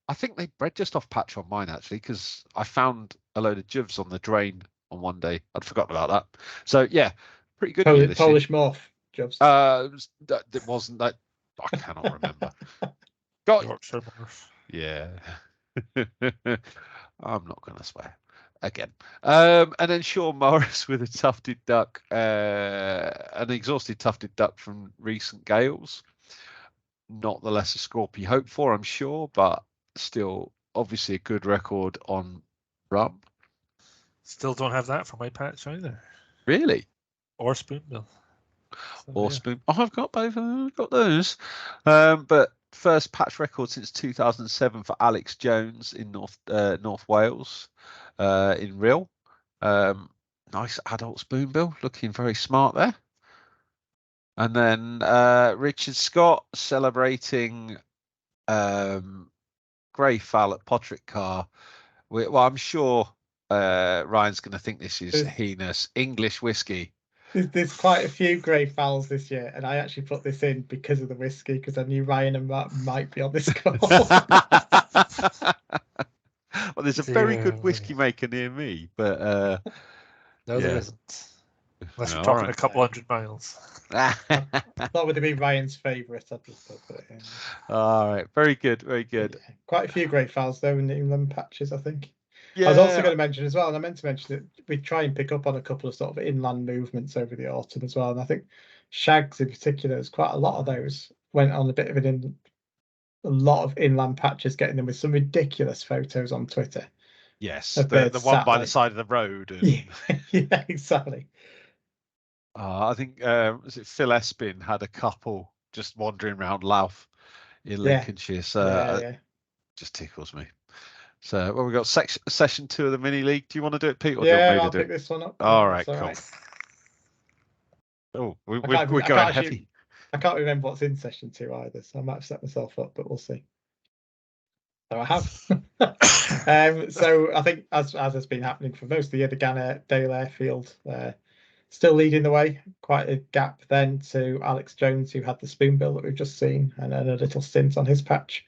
I think they bred just off patch on mine actually, because I found a load of juvs on the drain on one day. I'd forgotten about that. So yeah, pretty good. Polish morph juvs. It wasn't that. I cannot remember. Yorkshire morph. Yeah. I'm not going to swear again. And then Sean Morris with a tufted duck, an exhausted tufted duck from recent gales. Not the lesser scorp you hope for, I'm sure, but still obviously a good record on rum. Still don't have that for my patch either. Really? Or spoonbill. Spoon. Oh, I've got both of them. I've got those. But first patch record since 2007 for Alex Jones in North Wales, in Rhyl. Nice adult spoonbill, looking very smart there. And then Richard Scott celebrating Grey Fowl at Podrick Car. Well, I'm sure Ryan's going to think this is heinous English whiskey. There's quite a few grey fowls this year, and I actually put this in because of the whiskey, because I knew Ryan and Matt might be on this call. Well, there's a very good whiskey maker near me, but no, there isn't. Unless you're talking a couple 100 miles. That would have been Ryan's favourite. I'd just put it in. All right, very good, very good. Yeah. Quite a few grey fowls though in the inland patches, I think. Yeah. I was also going to mention as well, and I meant to mention that we try and pick up on a couple of sort of inland movements over the autumn as well. And I think shags in particular, there's quite a lot of those went on a bit of a lot of inland patches, getting them with some ridiculous photos on Twitter. Yes, the one by the side of the road. And... yeah, exactly. I think was it Phil Espin had a couple just wandering around Louth in Lincolnshire. So it just tickles me. So well, we've got session 2 of the mini league. Do you want to do it, Pete? Or do you want me to do pick this one up. All right, cool. Right. Oh, we're going heavy. I can't remember what's in session 2 either, so I might have set myself up, but we'll see. So I have. So I think as has been happening for most of the year, the Gann Dale Airfield still leading the way. Quite a gap then to Alex Jones, who had the spoonbill that we've just seen, and then a little stint on his patch,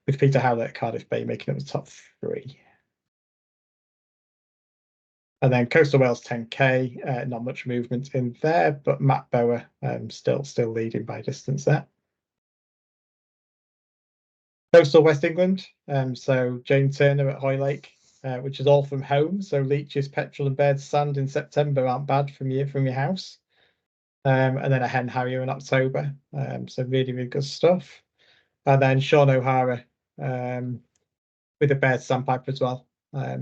with Peter Howlett at Cardiff Bay making up the top 3. And then Coastal Wales 10K, not much movement in there, but Matt Bower still leading by distance there. Coastal West England, so Jane Turner at Hoylake, which is all from home. So Leeches, Petrol and Baird's Sand in September aren't bad from your house. And then a Hen Harrier in October. So really, really good stuff. And then Sean O'Hara with a Baird's Sandpiper as well.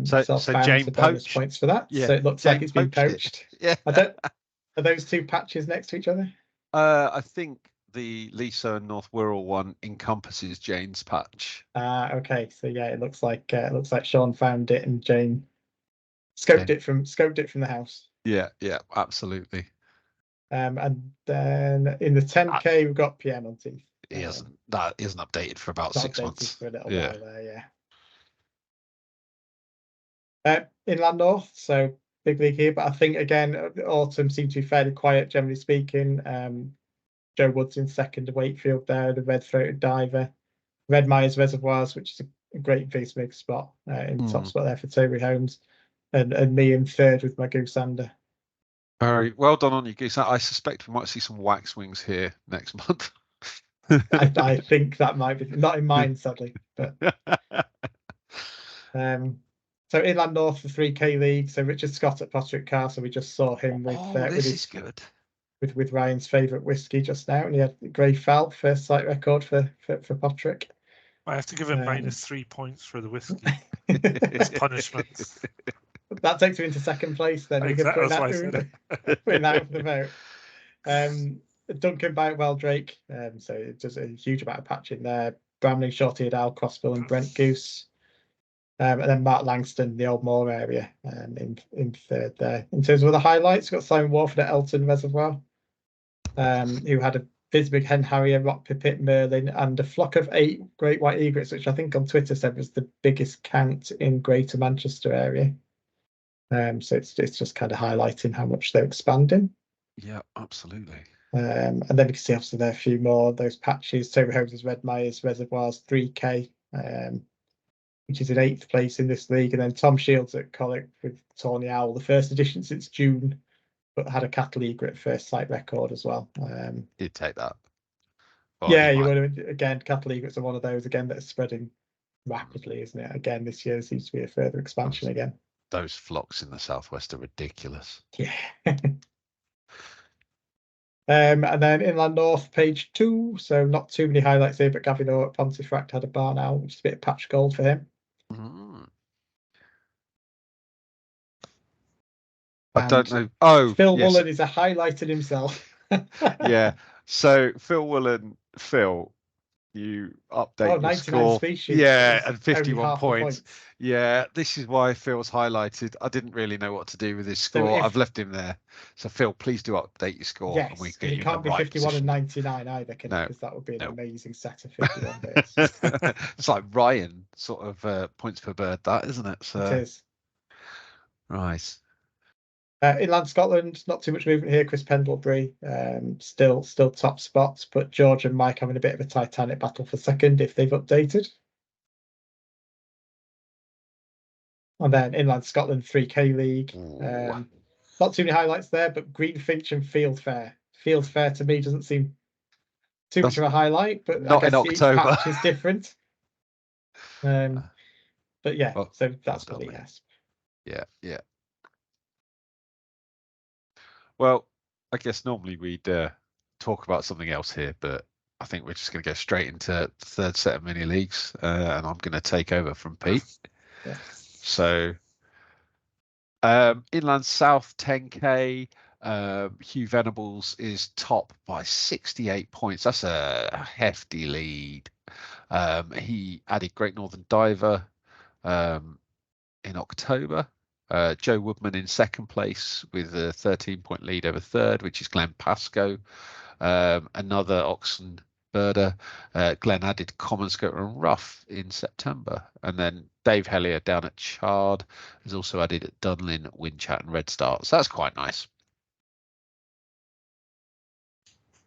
So Jane bonus poached. points for that. Yeah, so it looks Jane like it's been poached. Yeah. Are those two patches next to each other? I think the Lisa and North Wirral one encompasses Jane's patch. Okay. So yeah, it looks like Sean found it and Jane scoped it from the house. Yeah, absolutely. And then in the 10K we've got PM on teeth. That isn't updated for about 6 months. For a little while there, Inland North, so big league here, but I think again autumn seemed to be fairly quiet generally speaking. Joe Woods in second to Wakefield there, the red-throated diver. Red Myers Reservoirs, which is a great V-Smig spot in top spot there for Toby Holmes, and me in third with my Goosander. Very well done on you, Goose. I suspect we might see some wax wings here next month. I think that might be not in mine, sadly, but so Inland North for 3K league. So Richard Scott at Patchwork Car. So we just saw him with Ryan's favourite whiskey just now, and he had Grey Fowl first sight record for Patchwork. I have to give him -3 points for the whiskey. It's punishment. That takes him into second place. Then exactly. Putting that for the vote. Duncan Boutwell Drake. So it does a huge amount of patching there. Bramley, Short-eared Owl, Crossbill, and Brent Goose. And then Mark Langston, the Old Moor area, in third there. In terms of the highlights, we've got Simon Warford at Elton Reservoir, who had a Visbig Hen Harrier, Rock Pipit, Merlin, and a flock of 8 great white egrets, which I think on Twitter said was the biggest count in Greater Manchester area. So it's just kind of highlighting how much they're expanding. Yeah, absolutely. And then you can see obviously there are a few more of those patches. Toby Holmes' Red Myers Reservoirs 3K, which is in 8th place in this league. And then Tom Shields at Collick with Tawny Owl, the first edition since June, but had a Cattle Egret first sight record as well. You'd take that. You would. Again, Cattle Egrets are one of those again that are spreading rapidly, isn't it? Again, this year seems to be a further expansion again. Those flocks in the southwest are ridiculous. Yeah. And then Inland North, page 2. So not too many highlights here, but Gavin Orr at Pontefract had a barn owl, which is a bit of patch gold for him. I don't know. Oh, Phil Woolen is a highlighted himself. Yeah. So Phil, you update your score. Species. Yeah, and 51 points. Yeah, this is why Phil's highlighted. I didn't really know what to do with his score. I've left him there. So Phil, please do update your score. Yes, and we get you can't be 51 and 99 either, can it? Because that would be an amazing set of 51 bits. It's like Ryan sort of points per bird, that, isn't it? So, it is. Right. Inland Scotland, not too much movement here. Chris Pendlebury, still top spots, but George and Mike having a bit of a titanic battle for second if they've updated. And then Inland Scotland 3K League. Not too many highlights there, but Greenfinch and Field Fair. Field Fair to me doesn't seem too much of a highlight, but not I guess in October. Each patch is different. But yeah, so that's for the ESP. Yeah. Well, I guess normally we'd talk about something else here, but I think we're just going to go straight into the third set of mini leagues, and I'm going to take over from Pete. Yeah. So, Inland South 10K, Hugh Venables is top by 68 points. That's a hefty lead. He added Great Northern Diver in October. Joe Woodman in second place with a 13-point lead over third, which is Glenn Pascoe. Another Oxen birder. Glenn added Common Scoter and Rough in September. And then Dave Hellier down at Chard has also added at Dunlin, Windchat and Red Start. So that's quite nice.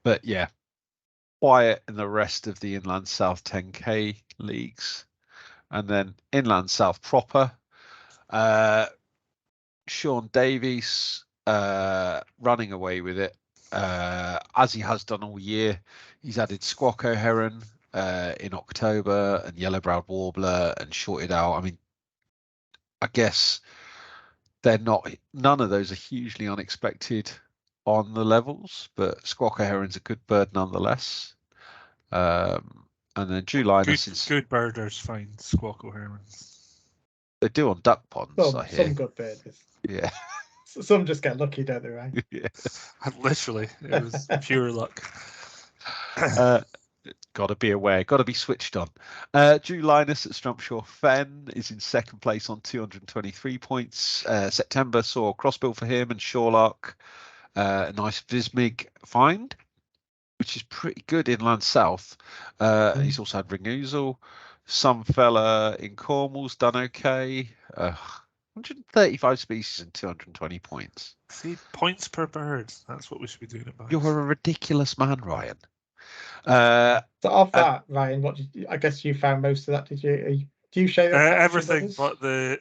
But yeah, quiet in the rest of the Inland South 10K leagues. And then Inland South proper. Sean Davies running away with it, as he has done all year. He's added Squawko Heron in October and Yellow-browed Warbler and shorted out. I mean, I guess none of those are hugely unexpected on the levels, but Squawko Heron's a good bird nonetheless. And then Drew Linus is good birders find Squawko Herons. They do on duck ponds. Some good birders. Yeah. Some just get lucky, don't they, right? Yeah. Literally, it was pure luck. Got to be aware, got to be switched on. Drew Linus at Strumpshaw Fen is in second place on 223 points. September saw a crossbill for him and Shorelark, a nice Vismig find, which is pretty good inland south. He's also had Ringoozle. Some fella in Cornwall's done okay. 135 species and 220 points. See, points per bird. That's what we should be doing about. You're a ridiculous man, Ryan. So of that, Ryan, I guess you found most of that, did you? Do you show everything but the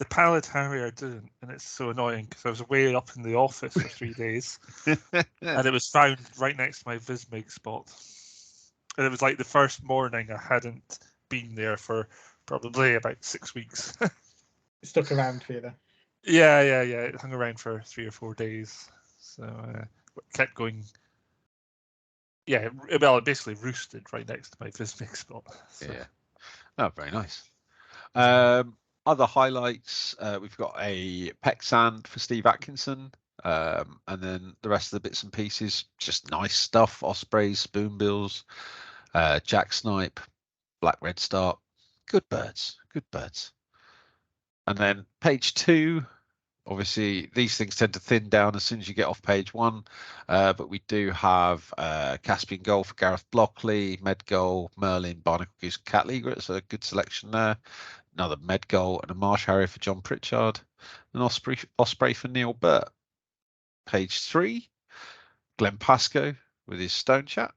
Pallid Harrier didn't, and it's so annoying because I was away up in the office for 3 days, and it was found right next to my Vismig spot. And it was like the first morning I hadn't been there for probably about 6 weeks. It stuck around for you then? Yeah. It hung around for 3 or 4 days, so kept going. Yeah, well, it basically roosted right next to my Vismig spot. So. Yeah. Oh, very nice. Other highlights, we've got a peck sand for Steve Atkinson, and then the rest of the bits and pieces, just nice stuff. Ospreys, spoonbills, jack snipe, black redstart, good birds. And then page 2, obviously these things tend to thin down as soon as you get off page 1, but we do have Caspian Gold for Gareth Blockley, Med Gold, Merlin, Barnacle Goose, Cat Legret, so a good selection there. Another Med Gold and a Marsh Harrier for John Pritchard, an Osprey for Neil Burt. Page 3, Glenn Pascoe with his Stone Chat.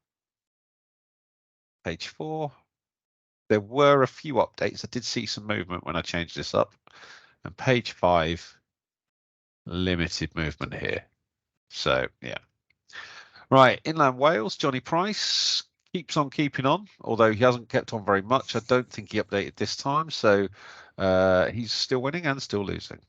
Page 4, there were a few updates. I did see some movement when I changed this up. And page 5, limited movement here. So, yeah. Right, Inland Wales, Johnny Price keeps on keeping on, although he hasn't kept on very much. I don't think he updated this time, so he's still winning and still losing.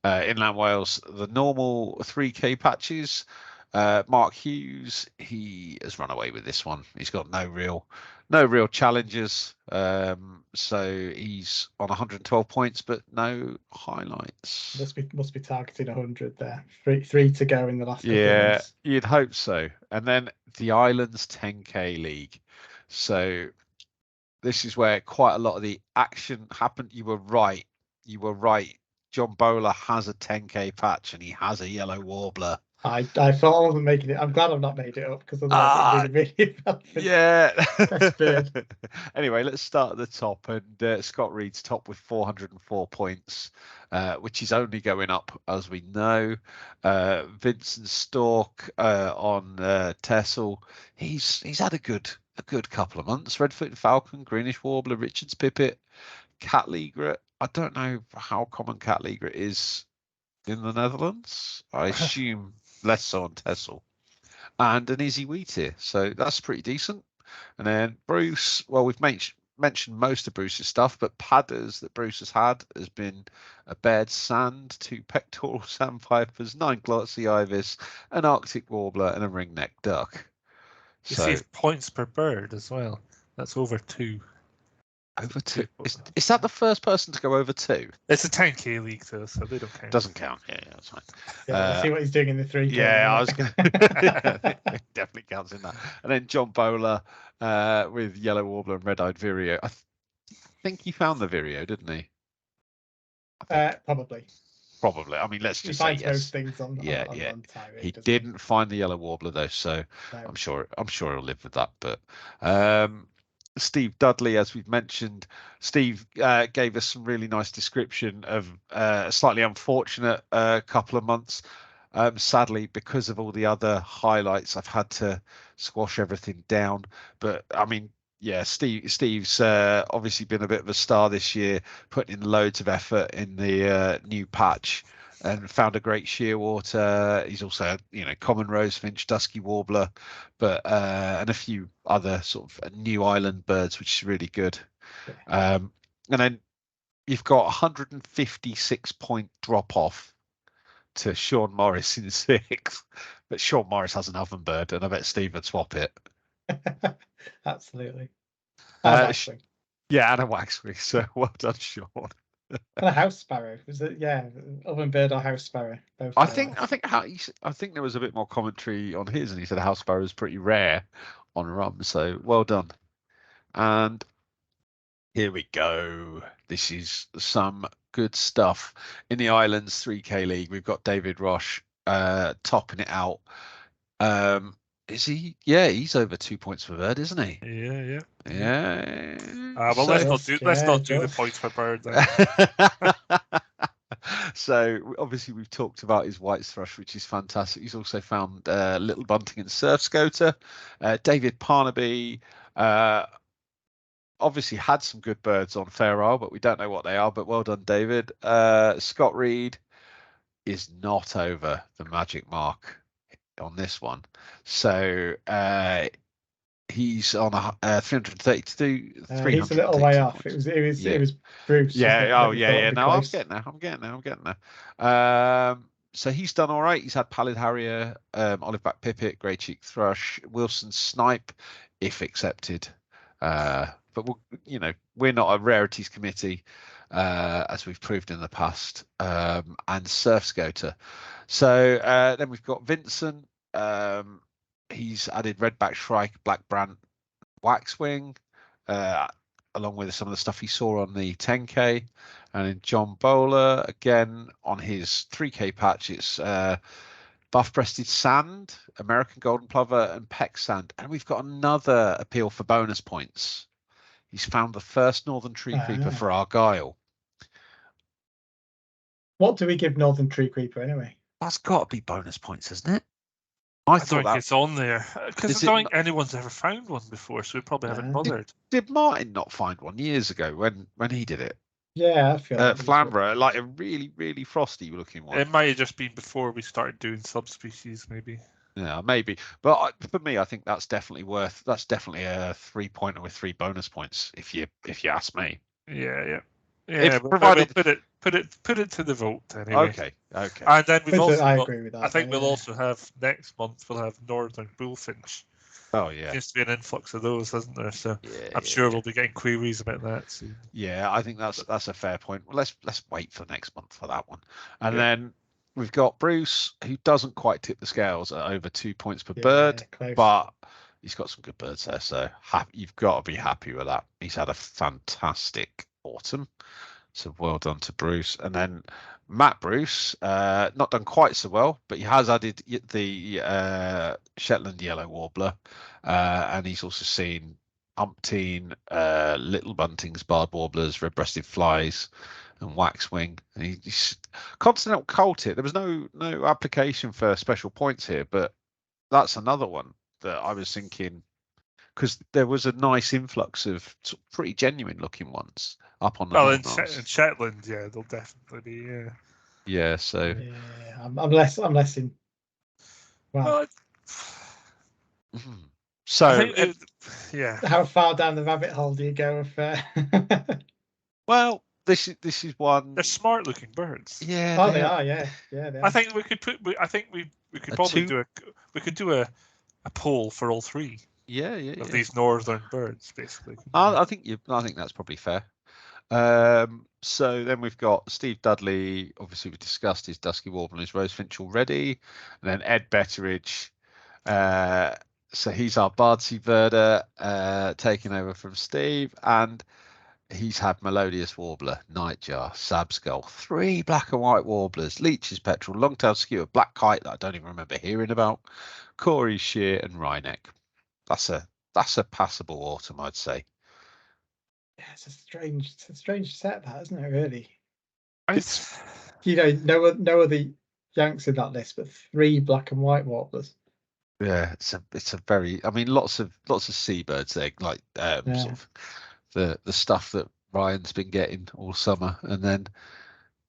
Inland Wales, the normal 3K patches. Mark Hughes, he has run away with this one. He's got no real challenges, so he's on 112 points, but no highlights. Must be targeting 100 there. Three to go in the last couple of months. You'd hope so. And then the Islands 10K League. So this is where quite a lot of the action happened. You were right. John Bowler has a 10K patch and he has a yellow warbler. I thought I wasn't making it. I'm glad I've not made it up because otherwise it really Best bird. Anyway, let's start at the top. And Scott Reed's top with 404 points, which is only going up as we know. Vincent Stork on Tessel. He's had a good couple of months. Red-footed Falcon, Greenish Warbler, Richards Pipit, Cat Legret. I don't know how common Cat Legret is in the Netherlands. I assume less so on Tessel, and an Izzy Wheatear, so that's pretty decent. And then Bruce, well, we've mentioned most of Bruce's stuff, but padders that Bruce has had has been a bared sand, 2 pectoral sandpipers, 9 glossy ibis, an Arctic warbler, and a ringneck duck. You see points per bird as well. That's over 2. Over 2. Is that the first person to go over 2? It's a 10K league though, so they don't count. Doesn't count. Yeah, that's fine. Yeah, see what he's doing in the 3K. Yeah, I was going definitely counts in that. And then John Bowler with Yellow Warbler and Red-eyed Vireo. I think he found the Vireo, didn't he? Probably. I mean, let's just say yes. Most things on yeah. On time, he didn't find the Yellow Warbler though, so no. I'm sure he'll live with that. But Steve Dudley, as we've mentioned, Steve gave us some really nice description of a slightly unfortunate couple of months. Sadly, because of all the other highlights, I've had to squash everything down. But I mean, yeah, Steve's obviously been a bit of a star this year, putting in loads of effort in the new patch. and found a great shearwater. He's also, common rosefinch, dusky warbler, but and a few other sort of new island birds, which is really good. And then you've got 156 point drop off to Sean Morris in 6th, but Sean Morris has an ovenbird, and I bet Steve would swap it. Absolutely. Yeah, and a waxwing. So well done, Sean. And a house sparrow. Was it? Yeah, ovenbird or house sparrow. Both I think there was a bit more commentary on his, and he said a house sparrow is pretty rare on rum. So well done. And here we go. This is some good stuff in the Islands 3K League. We've got David Roche topping it out. Is he? Yeah, he's over 2 points per bird, isn't he? Yeah. Yeah. Well, let's not do the points per bird then. So obviously we've talked about his white thrush, which is fantastic. He's also found Little Bunting and Surf Scoter. David Parnaby obviously had some good birds on Fair Isle, but we don't know what they are. But well done, David. Scott Reed is not over the magic mark on this one, so he's on a 332. He's a little way off. Points. It was Bruce. Yeah. Yeah. No, I'm getting there. So he's done all right. He's had Pallid Harrier, Olive Back Pipit, Grey Cheek Thrush, Wilson Snipe, if accepted. But we're not a rarities committee, as we've proved in the past, and Surf Scoter. So then we've got Vincent. He's added Redback Shrike, Black Brant, Waxwing, along with some of the stuff he saw on the 10K. And then John Bowler, again, on his 3K patch, it's Buff-Breasted Sand, American Golden Plover, and Peck Sand. And we've got another appeal for bonus points. He's found the first Northern Tree Creeper for Argyle. What do we give Northern Tree Creeper anyway? That's got to be bonus points, isn't it? I think it's on there because I don't think anyone's ever found one before, so we probably haven't bothered. Did Martin not find one years ago when he did it? Yeah, I feel Flamborough, like a really, really frosty looking one. It might have just been before we started doing subspecies, maybe. Yeah, maybe. But for me, I think that's definitely a 3-pointer with 3 bonus points. If you ask me. Yeah. Provided put it to the vote anyway. Okay. And then we've also I agree with that. I think we'll also have next month we'll have Northern Bullfinch. Oh yeah. There seems to be an influx of those, hasn't there? So I'm sure we'll be getting queries about that soon. Yeah, I think that's a fair point. Well, let's wait for next month for that one. And then we've got Bruce, who doesn't quite tip the scales at over 2 points per bird, but he's got some good birds there, so you've got to be happy with that. He's had a fantastic autumn, so well done to Bruce. And then Matt Bruce, not done quite so well, but he has added the Shetland Yellow Warbler, and he's also seen umpteen Little Buntings, Barred Warblers, Red-Breasted Flies, and Waxwing. And he's Continental Coltit. There was no application for special points here, but that's another one that I was thinking, because there was a nice influx of pretty genuine looking ones up on the in Shetland, they'll definitely be. Yeah, so I'm less in. Well, so how far down the rabbit hole do you go if? Well, this is one. They're smart looking birds. Yeah. They are. Yeah. They are. I think we could probably do a poll for all 3. Of these northern birds, basically. I think that's probably fair. So then we've got Steve Dudley. Obviously, we discussed his Dusky Warbler and his Rosefinch already, and then Ed Betteridge. So he's our Bardsey birder, taking over from Steve, and he's had Melodious Warbler, Nightjar, Sabskull, 3 black and white warblers, Leech's Petrel, Longtail Skewer, Black Kite that I don't even remember hearing about, Corey's Shear, and Wryneck. That's a passable autumn, I'd say. Yeah, it's a strange set, that, isn't it? Really. It's no other Yanks in that list, but 3 black and white warblers. Yeah, it's a very. I mean, lots of seabirds there, like sort of the stuff that Ryan's been getting all summer, and then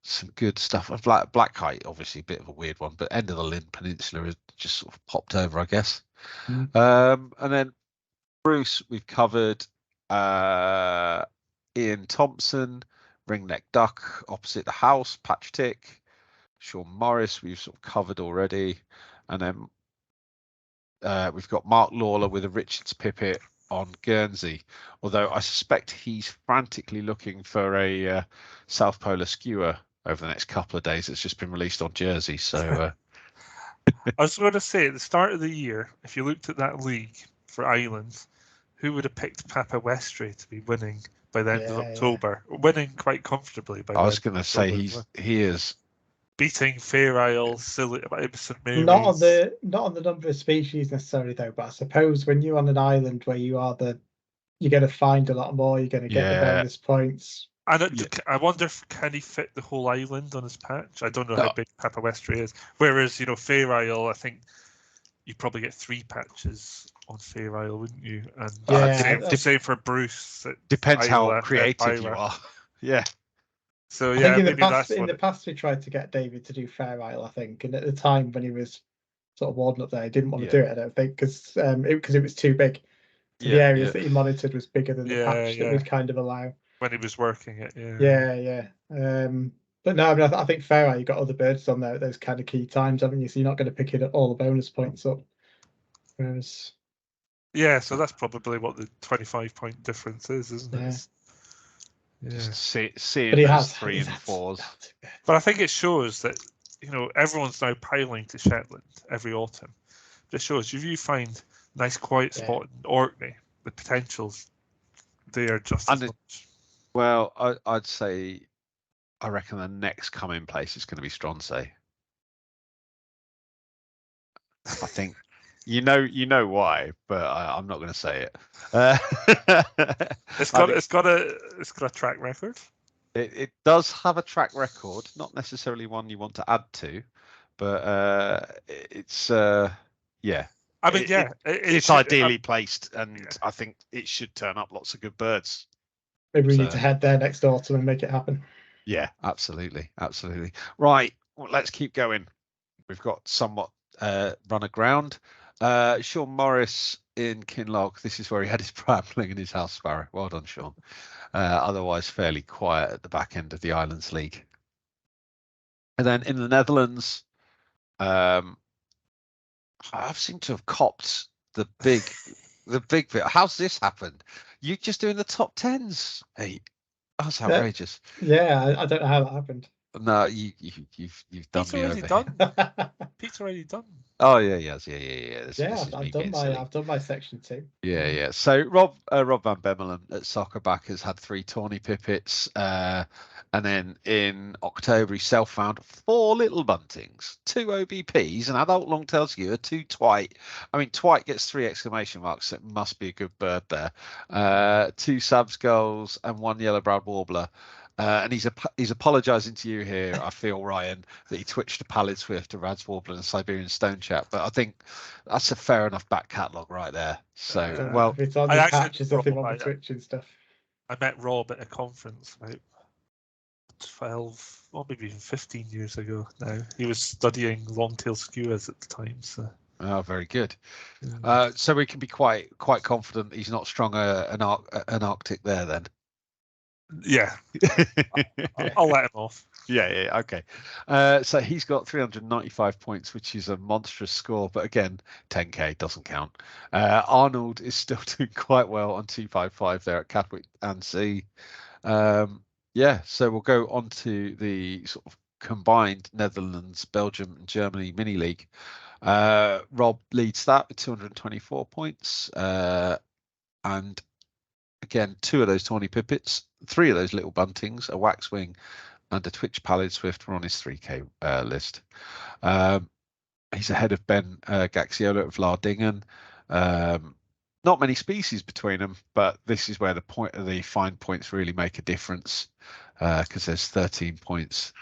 some good stuff. Black Kite, obviously a bit of a weird one, but End of the Lynn Peninsula has just sort of popped over, I guess. And then Bruce, we've covered Ian Thompson, Ringneck Duck, Opposite the House, Patch Tick, Sean Morris, we've sort of covered already. And then we've got Mark Lawler with a Richards Pipit on Guernsey, although I suspect he's frantically looking for a South Polar Skewer over the next couple of days. It's just been released on Jersey, so I was going to say, at the start of the year, if you looked at that league for islands, who would have picked Papa Westray to be winning by the end of October? Winning quite comfortably by the I end was going to say he is beating Fair Isle, St Mary's. Not on the number of species necessarily though, but I suppose when you're on an island where you're going to find a lot more, you're going to get the bonus points. And I wonder can he fit the whole island on his patch? I don't know how big Papa Westray is. Whereas, Fair Isle, I think you probably get 3 patches on Fair Isle, wouldn't you? And same for Bruce. Depends how creative you are. Yeah. So I think in the past we tried to get David to do Fair Isle, I think, and at the time when he was sort of warden up there, he didn't want to do it. I don't think because it was too big. The areas that he monitored was bigger than the patch that we'd kind of allow when he was working it. But no, I mean, I think Fair Isle, you've got other birds on there at those kind of key times, haven't you? So you're not going to pick it at all the bonus points up. Whereas, so that's probably what the 25-point difference is, isn't it? Just seeing those 3 and 4s. But I think it shows that everyone's now piling to Shetland every autumn. It shows if you find a nice quiet spot in Orkney, the potential's there just as much. Well, I'd say I reckon the next coming place is going to be Stronsay. I think you know why, but I'm not going to say it. It's got a track record. It does have a track record, not necessarily one you want to add to, but it's I mean, it's ideally placed, and I think it should turn up lots of good birds. Maybe we need to head there next autumn and make it happen. Yeah, absolutely. Right, well, let's keep going. We've got somewhat run aground. Sean Morris in Kinloch. This is where he had his brambling and his house sparrow. Well done, Sean. Otherwise, fairly quiet at the back end of the Islands League. And then in the Netherlands, I've seemed to have copped the big bit. How's this happened? You just doing the top 10s, hey? That's outrageous. Yeah, I don't know how that happened. No, you've done Pete's me already over. Done. Pete's already done. Oh yeah. I've done my section 2. Yeah. So Rob Van Bemmelen at Soccerback has had 3 tawny pipits, and then in October he self-found 4 little buntings, 2 OBPs, an adult long-tailed skewer, 2 twite. I mean, twite gets 3 exclamation marks, so it must be a good bird there. 2 sabskulls and 1 yellow-browed warbler. And he's apologising to you here, I feel, Ryan, that he twitched a pallid swift, a Rad's warbler, and a Siberian stonechat. But I think that's a fair enough back catalogue right there. So, well, if it's on the patch, there's nothing on the twitch and stuff. I met Rob at a conference about 12, or maybe even 15 years ago now. He was studying long-tail skewers at the time. So. Oh, very good. So we can be quite confident he's not strung an Arctic there then. Yeah, I'll let him off. Yeah, okay. So he's got 395 points, which is a monstrous score, but again, 10k doesn't count. Arnold is still doing quite well on 255 there at Catwick and Sea. So we'll go on to the sort of combined Netherlands, Belgium, and Germany mini league. Rob leads that with 224 points, and again, 2 of those tawny pipits, 3 of those little buntings, a waxwing, and a twitch pallid swift were on his 3k list. He's ahead of Ben Gaxiola of Lardingen. Not many species between them, but this is where the fine points really make a difference, because there's 13 points.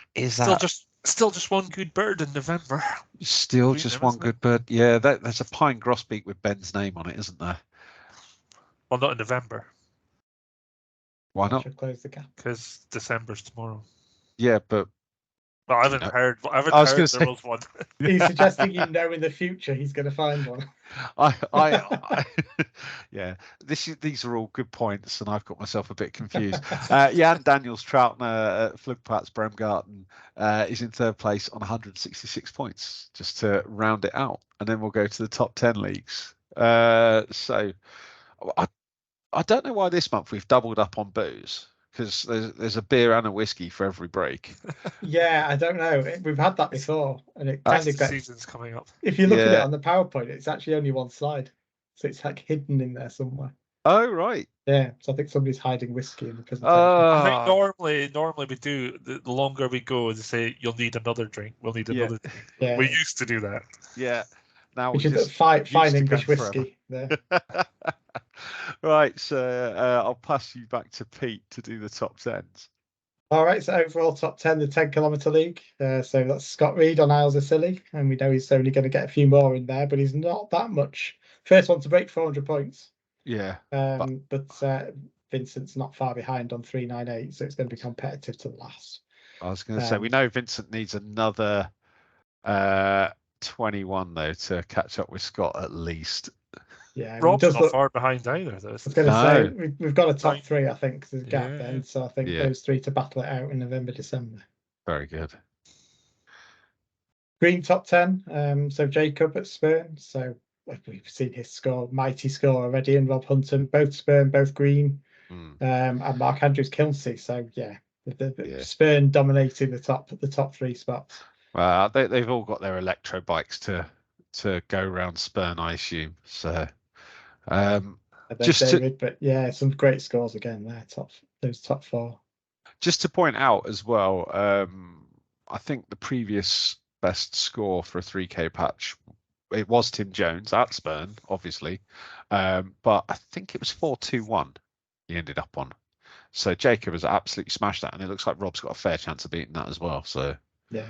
Still just one good bird in November? Still just one good bird. Yeah, there's a pine grosbeak with Ben's name on it, isn't there? Well, not in November. Why not? Should close the gap. Because December's tomorrow. Yeah, but Well, I haven't know? heard. I haven't I was heard gonna there say- was one. He's suggesting in the future he's going to find one. Yeah, these are all good points, and I've got myself a bit confused. Jan Daniels Troutner at Flugplatz Bremgarten is in third place on 166 points, just to round it out, and then we'll go to the top 10 leagues. So I don't know why this month we've doubled up on booze, because there's a beer and a whiskey for every break. Yeah, I don't know. We've had that before, and it kind of The season's coming up. If you look at it on the PowerPoint, it's actually only one slide, so it's like hidden in there somewhere. Oh right. Yeah, so I think somebody's hiding whiskey in the presentation. I think normally we do. The longer we go, they say you'll need another drink. We'll need another drink. Yeah. We used to do that. Yeah. Now Which we is just fine English whiskey there. Right, so I'll pass you back to Pete to do the top 10s. All right, so overall top 10, the 10-kilometre league. So that's Scott Reed on Isles of Scilly, and we know he's only going to get a few more in there, but he's not that much. First one to break 400 points. Yeah. But Vincent's not far behind on 398, so it's going to be competitive to the last. I was going to say, we know Vincent needs another 21 though to catch up with Scott at least. Yeah, Rob's not far behind either. Though. I was going to say we've got a top three. I think there's a gap then, so I think those three to battle it out in November, December. Very good. Green top 10. So Jacob at Spurn. So we've seen his score, mighty score already, and Rob Hunton, both Spurn, both Green, and Mark Andrews Kilnsey. So yeah, the Spurn dominating the top three spots. Well, they've all got their electro bikes to go around Spurn, I assume. So. But yeah, some great scores again there. Those top four. Just to point out as well, I think the previous best score for a 3K patch, it was Tim Jones at Spurn, obviously, but I think it was 4:21 he ended up on. So Jacob has absolutely smashed that, and it looks like Rob's got a fair chance of beating that as well. So yeah,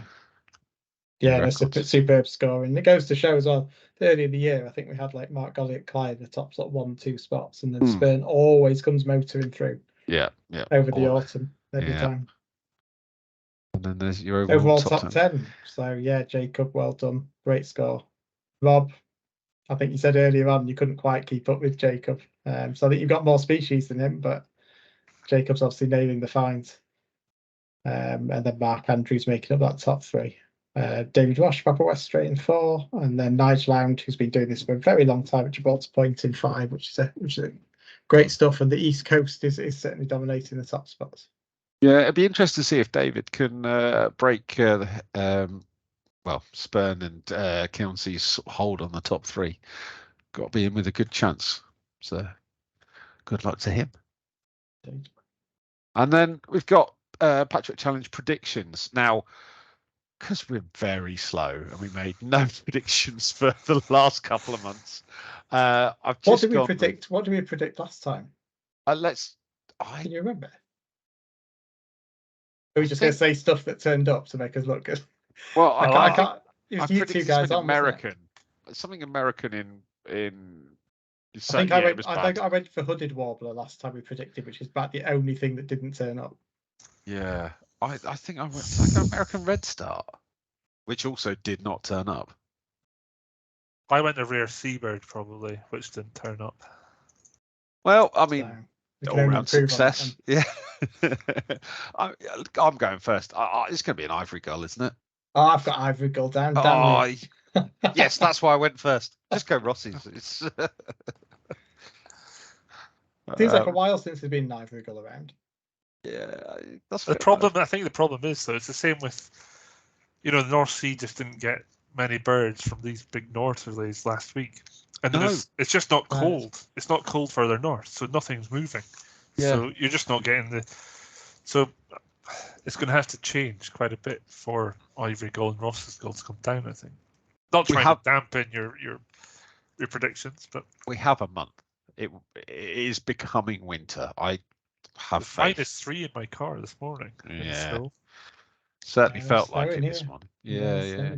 that's a superb score, and it goes to show as well. Early in the year, I think we had like Mark Golly at Clyde, the top sort of 1-2 spots, and then Spurn always comes motoring through. Yeah. Over the autumn every time. And then there's your overall top 10. So yeah, Jacob, well done, great score. Rob, I think you said earlier on you couldn't quite keep up with Jacob, so I think you've got more species than him, but Jacob's obviously nailing the finds. And then Mark Andrews making up that top three. David Wash, Papa West straight in 4, and then Nigel Lounge, who's been doing this for a very long time at Gibraltar Point in 5, which is a great stuff. And the East Coast is certainly dominating the top spots. Yeah, it'd be interesting to see if David can break Spurn and Kilnsey's hold on the top 3. Got to be in with a good chance. So good luck to him. And then we've got Patchwork Challenge predictions. Now, because we're very slow and we made no predictions for the last couple of months, What did we predict? What did we predict last time? Can you remember? Are we just going to say stuff that turned up to make us look good? Well, I can't. It was you two guys on American. Something American in. I think I went for Hooded Warbler last time we predicted, which is about the only thing that didn't turn up. Yeah, I think I went for like American Red Start, which also did not turn up. I went a Rare Seabird probably, which didn't turn up. Well, I mean, all-round success. Yeah. I'm going first. It's going to be an Ivory Gull, isn't it? Oh, I've got Ivory Gull down. Yes, that's why I went first. Just go Rossi's. It's seems like a while since there's been an Ivory Gull around. Yeah, that's the problem. I think the problem is though, it's the same with, the North Sea just didn't get many birds from these big northerlies last week, and it's just not cold. Right. It's not cold further north, so nothing's moving. Yeah. So you're just not getting So it's going to have to change quite a bit for Ivory Gull and Ross's Gull to come down. I think. Not trying to dampen your predictions, but we have a month. It is becoming winter. I have faith. -3 in my car this morning. Yeah, certainly felt like it this morning. Yeah.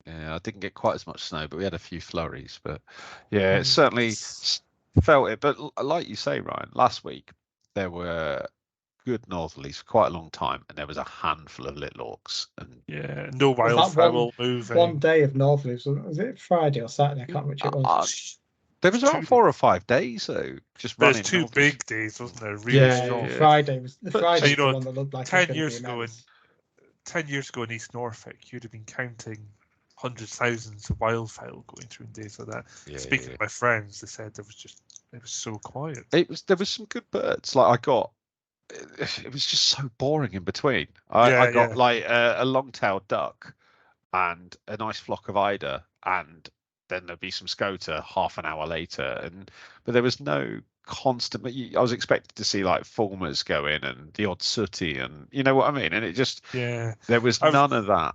I didn't get quite as much snow, but we had a few flurries. But yeah, it certainly felt it. But like you say, Ryan, last week there were good northerlies for quite a long time, and there was a handful of litlorks. And yeah, no Was that wildfowl moving. one day of northerlies, was it Friday or Saturday? I can't remember which it was. There was about 4 or 5 days though, just running. There's 2 northerlies. big days, wasn't there? Really strong. Friday was the Friday you know, one that looked like 10 it was years gonna be ago immense. 10 years ago in East Norfolk, you'd have been counting hundreds, thousands of wildfowl going through in days like that. Yeah, Speaking to my friends, they said it was so quiet. There was some good birds. Like it was just so boring in between. I got like a long-tailed duck and a nice flock of eider, and then there'd be some scoter half an hour later, but there was no constant. I was expected to see like fulmars go in and the odd sooty, and you know what I mean. And it just there was none of that.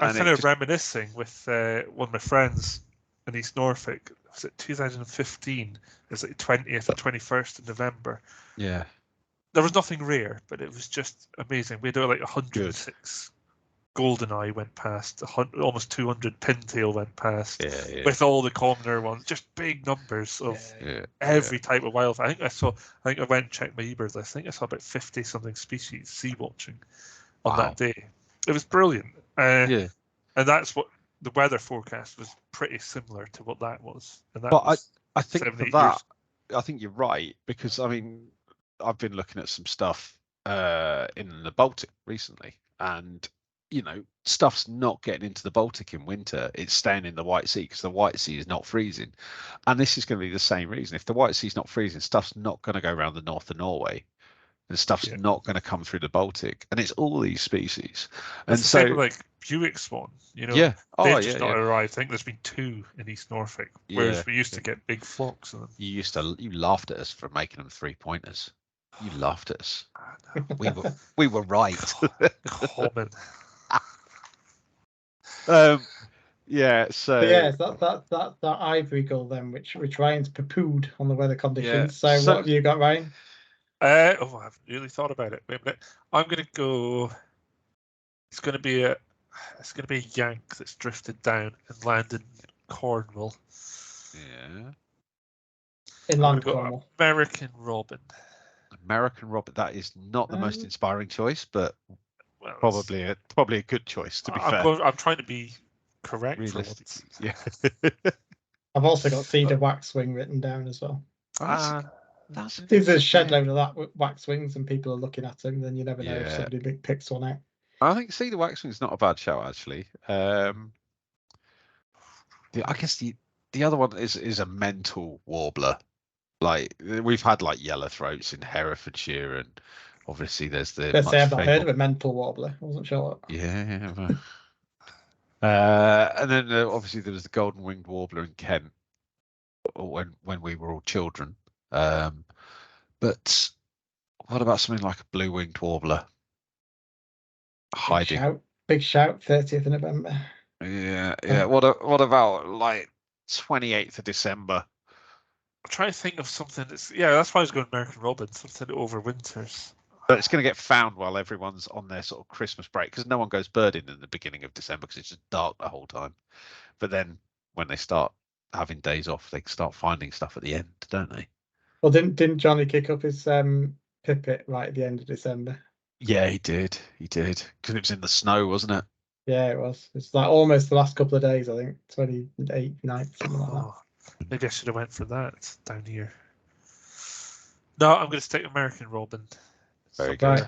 I'm kind of reminiscing with one of my friends in East Norfolk. Was it 2015? It was like 20th or 21st of November. Yeah. There was nothing rare, but it was just amazing. We had like 106 goldeneye went past, almost 200 pintail went past, with all the commoner ones, just big numbers of every type of wildlife. I think I went and checked my eBird list. I think I saw about 50 something species sea watching on that day. It was brilliant. And that's what the weather forecast was pretty similar to what that was. And that I think for that, I think you're right, because I mean, I've been looking at some stuff in the Baltic recently, and you know, stuff's not getting into the Baltic in winter. It's staying in the White Sea because the White Sea is not freezing. And this is going to be the same reason. If the White Sea is not freezing, stuff's not going to go around the north of Norway. And stuff's not going to come through the Baltic. And it's all these species. That's the same with like Buick swan, you know. They've just not arrived. I think there's been 2 in East Norfolk, whereas we used to get big flocks of them. You laughed at us for making them 3-pointers. You laughed at us. We were right. Common. So that ivory gull then, which Ryan's poo-pooed on the weather conditions. So what have you got, Ryan? I haven't really thought about it. Wait a minute. I'm gonna go. It's gonna be a yank that's drifted down and landed in Cornwall. Yeah. Inland Cornwall. American robin. American robin. That is not the most inspiring choice, but probably a good choice, to be fair. I'm trying to be correct for once. Yeah. I've also got cedar waxwing written down as well. If there's a shed load of that waxwings and people are looking at them, then you never know if somebody picks one out. I think cedar waxwing's not a bad shout, actually. I guess the other one is a mental warbler. Like we've had like yellow throats in Herefordshire, and obviously there's the. I've not heard of a mental warbler. I wasn't sure. Yeah. And then obviously there was the golden winged warbler in Kent when we were all children. But what about something like a blue winged warbler? Hiding. Big shout, 30th of November. Yeah. What about like 28th of December? I'm trying to think of something that's that's why I was going American robin, something that overwinters. But it's going to get found while everyone's on their sort of Christmas break, because no one goes birding in the beginning of December because it's just dark the whole time. But then when they start having days off, they start finding stuff at the end, don't they? Well, didn't Johnny kick up his pipit right at the end of December? Yeah, he did. Because it was in the snow, wasn't it? Yeah, it was. It's like almost the last couple of days, I think. 28th, 9th, something like that. Maybe I should have went for that down here. No, I'm going to stick American robin. Very good. Right.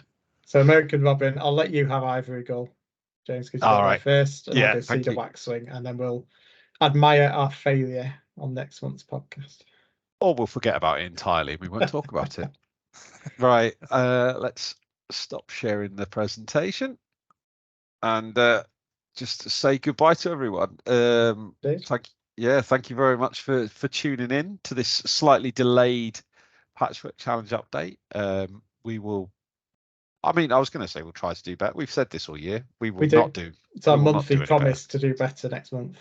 So American robin, I'll let you have ivory gull, James, because you got there first. And I'll do cedar waxwing, and then we'll admire our failure on next month's podcast. Or we'll forget about it entirely. We won't talk about it. Right. Let's stop sharing the presentation and just say goodbye to everyone. Thank you very much for tuning in to this slightly delayed Patchwork Challenge update. We will. I mean, I was going to say we'll try to do better. We've said this all year. We will not do. It's our monthly promise to do better next month.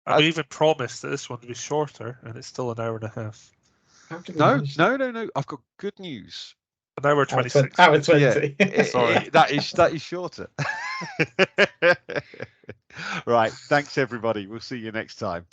I even promised that this one would be shorter, and it's still an hour and a half. No. I've got good news. An hour 26. Hour 20. Yeah, sorry, that is shorter. Right. Thanks, everybody. We'll see you next time.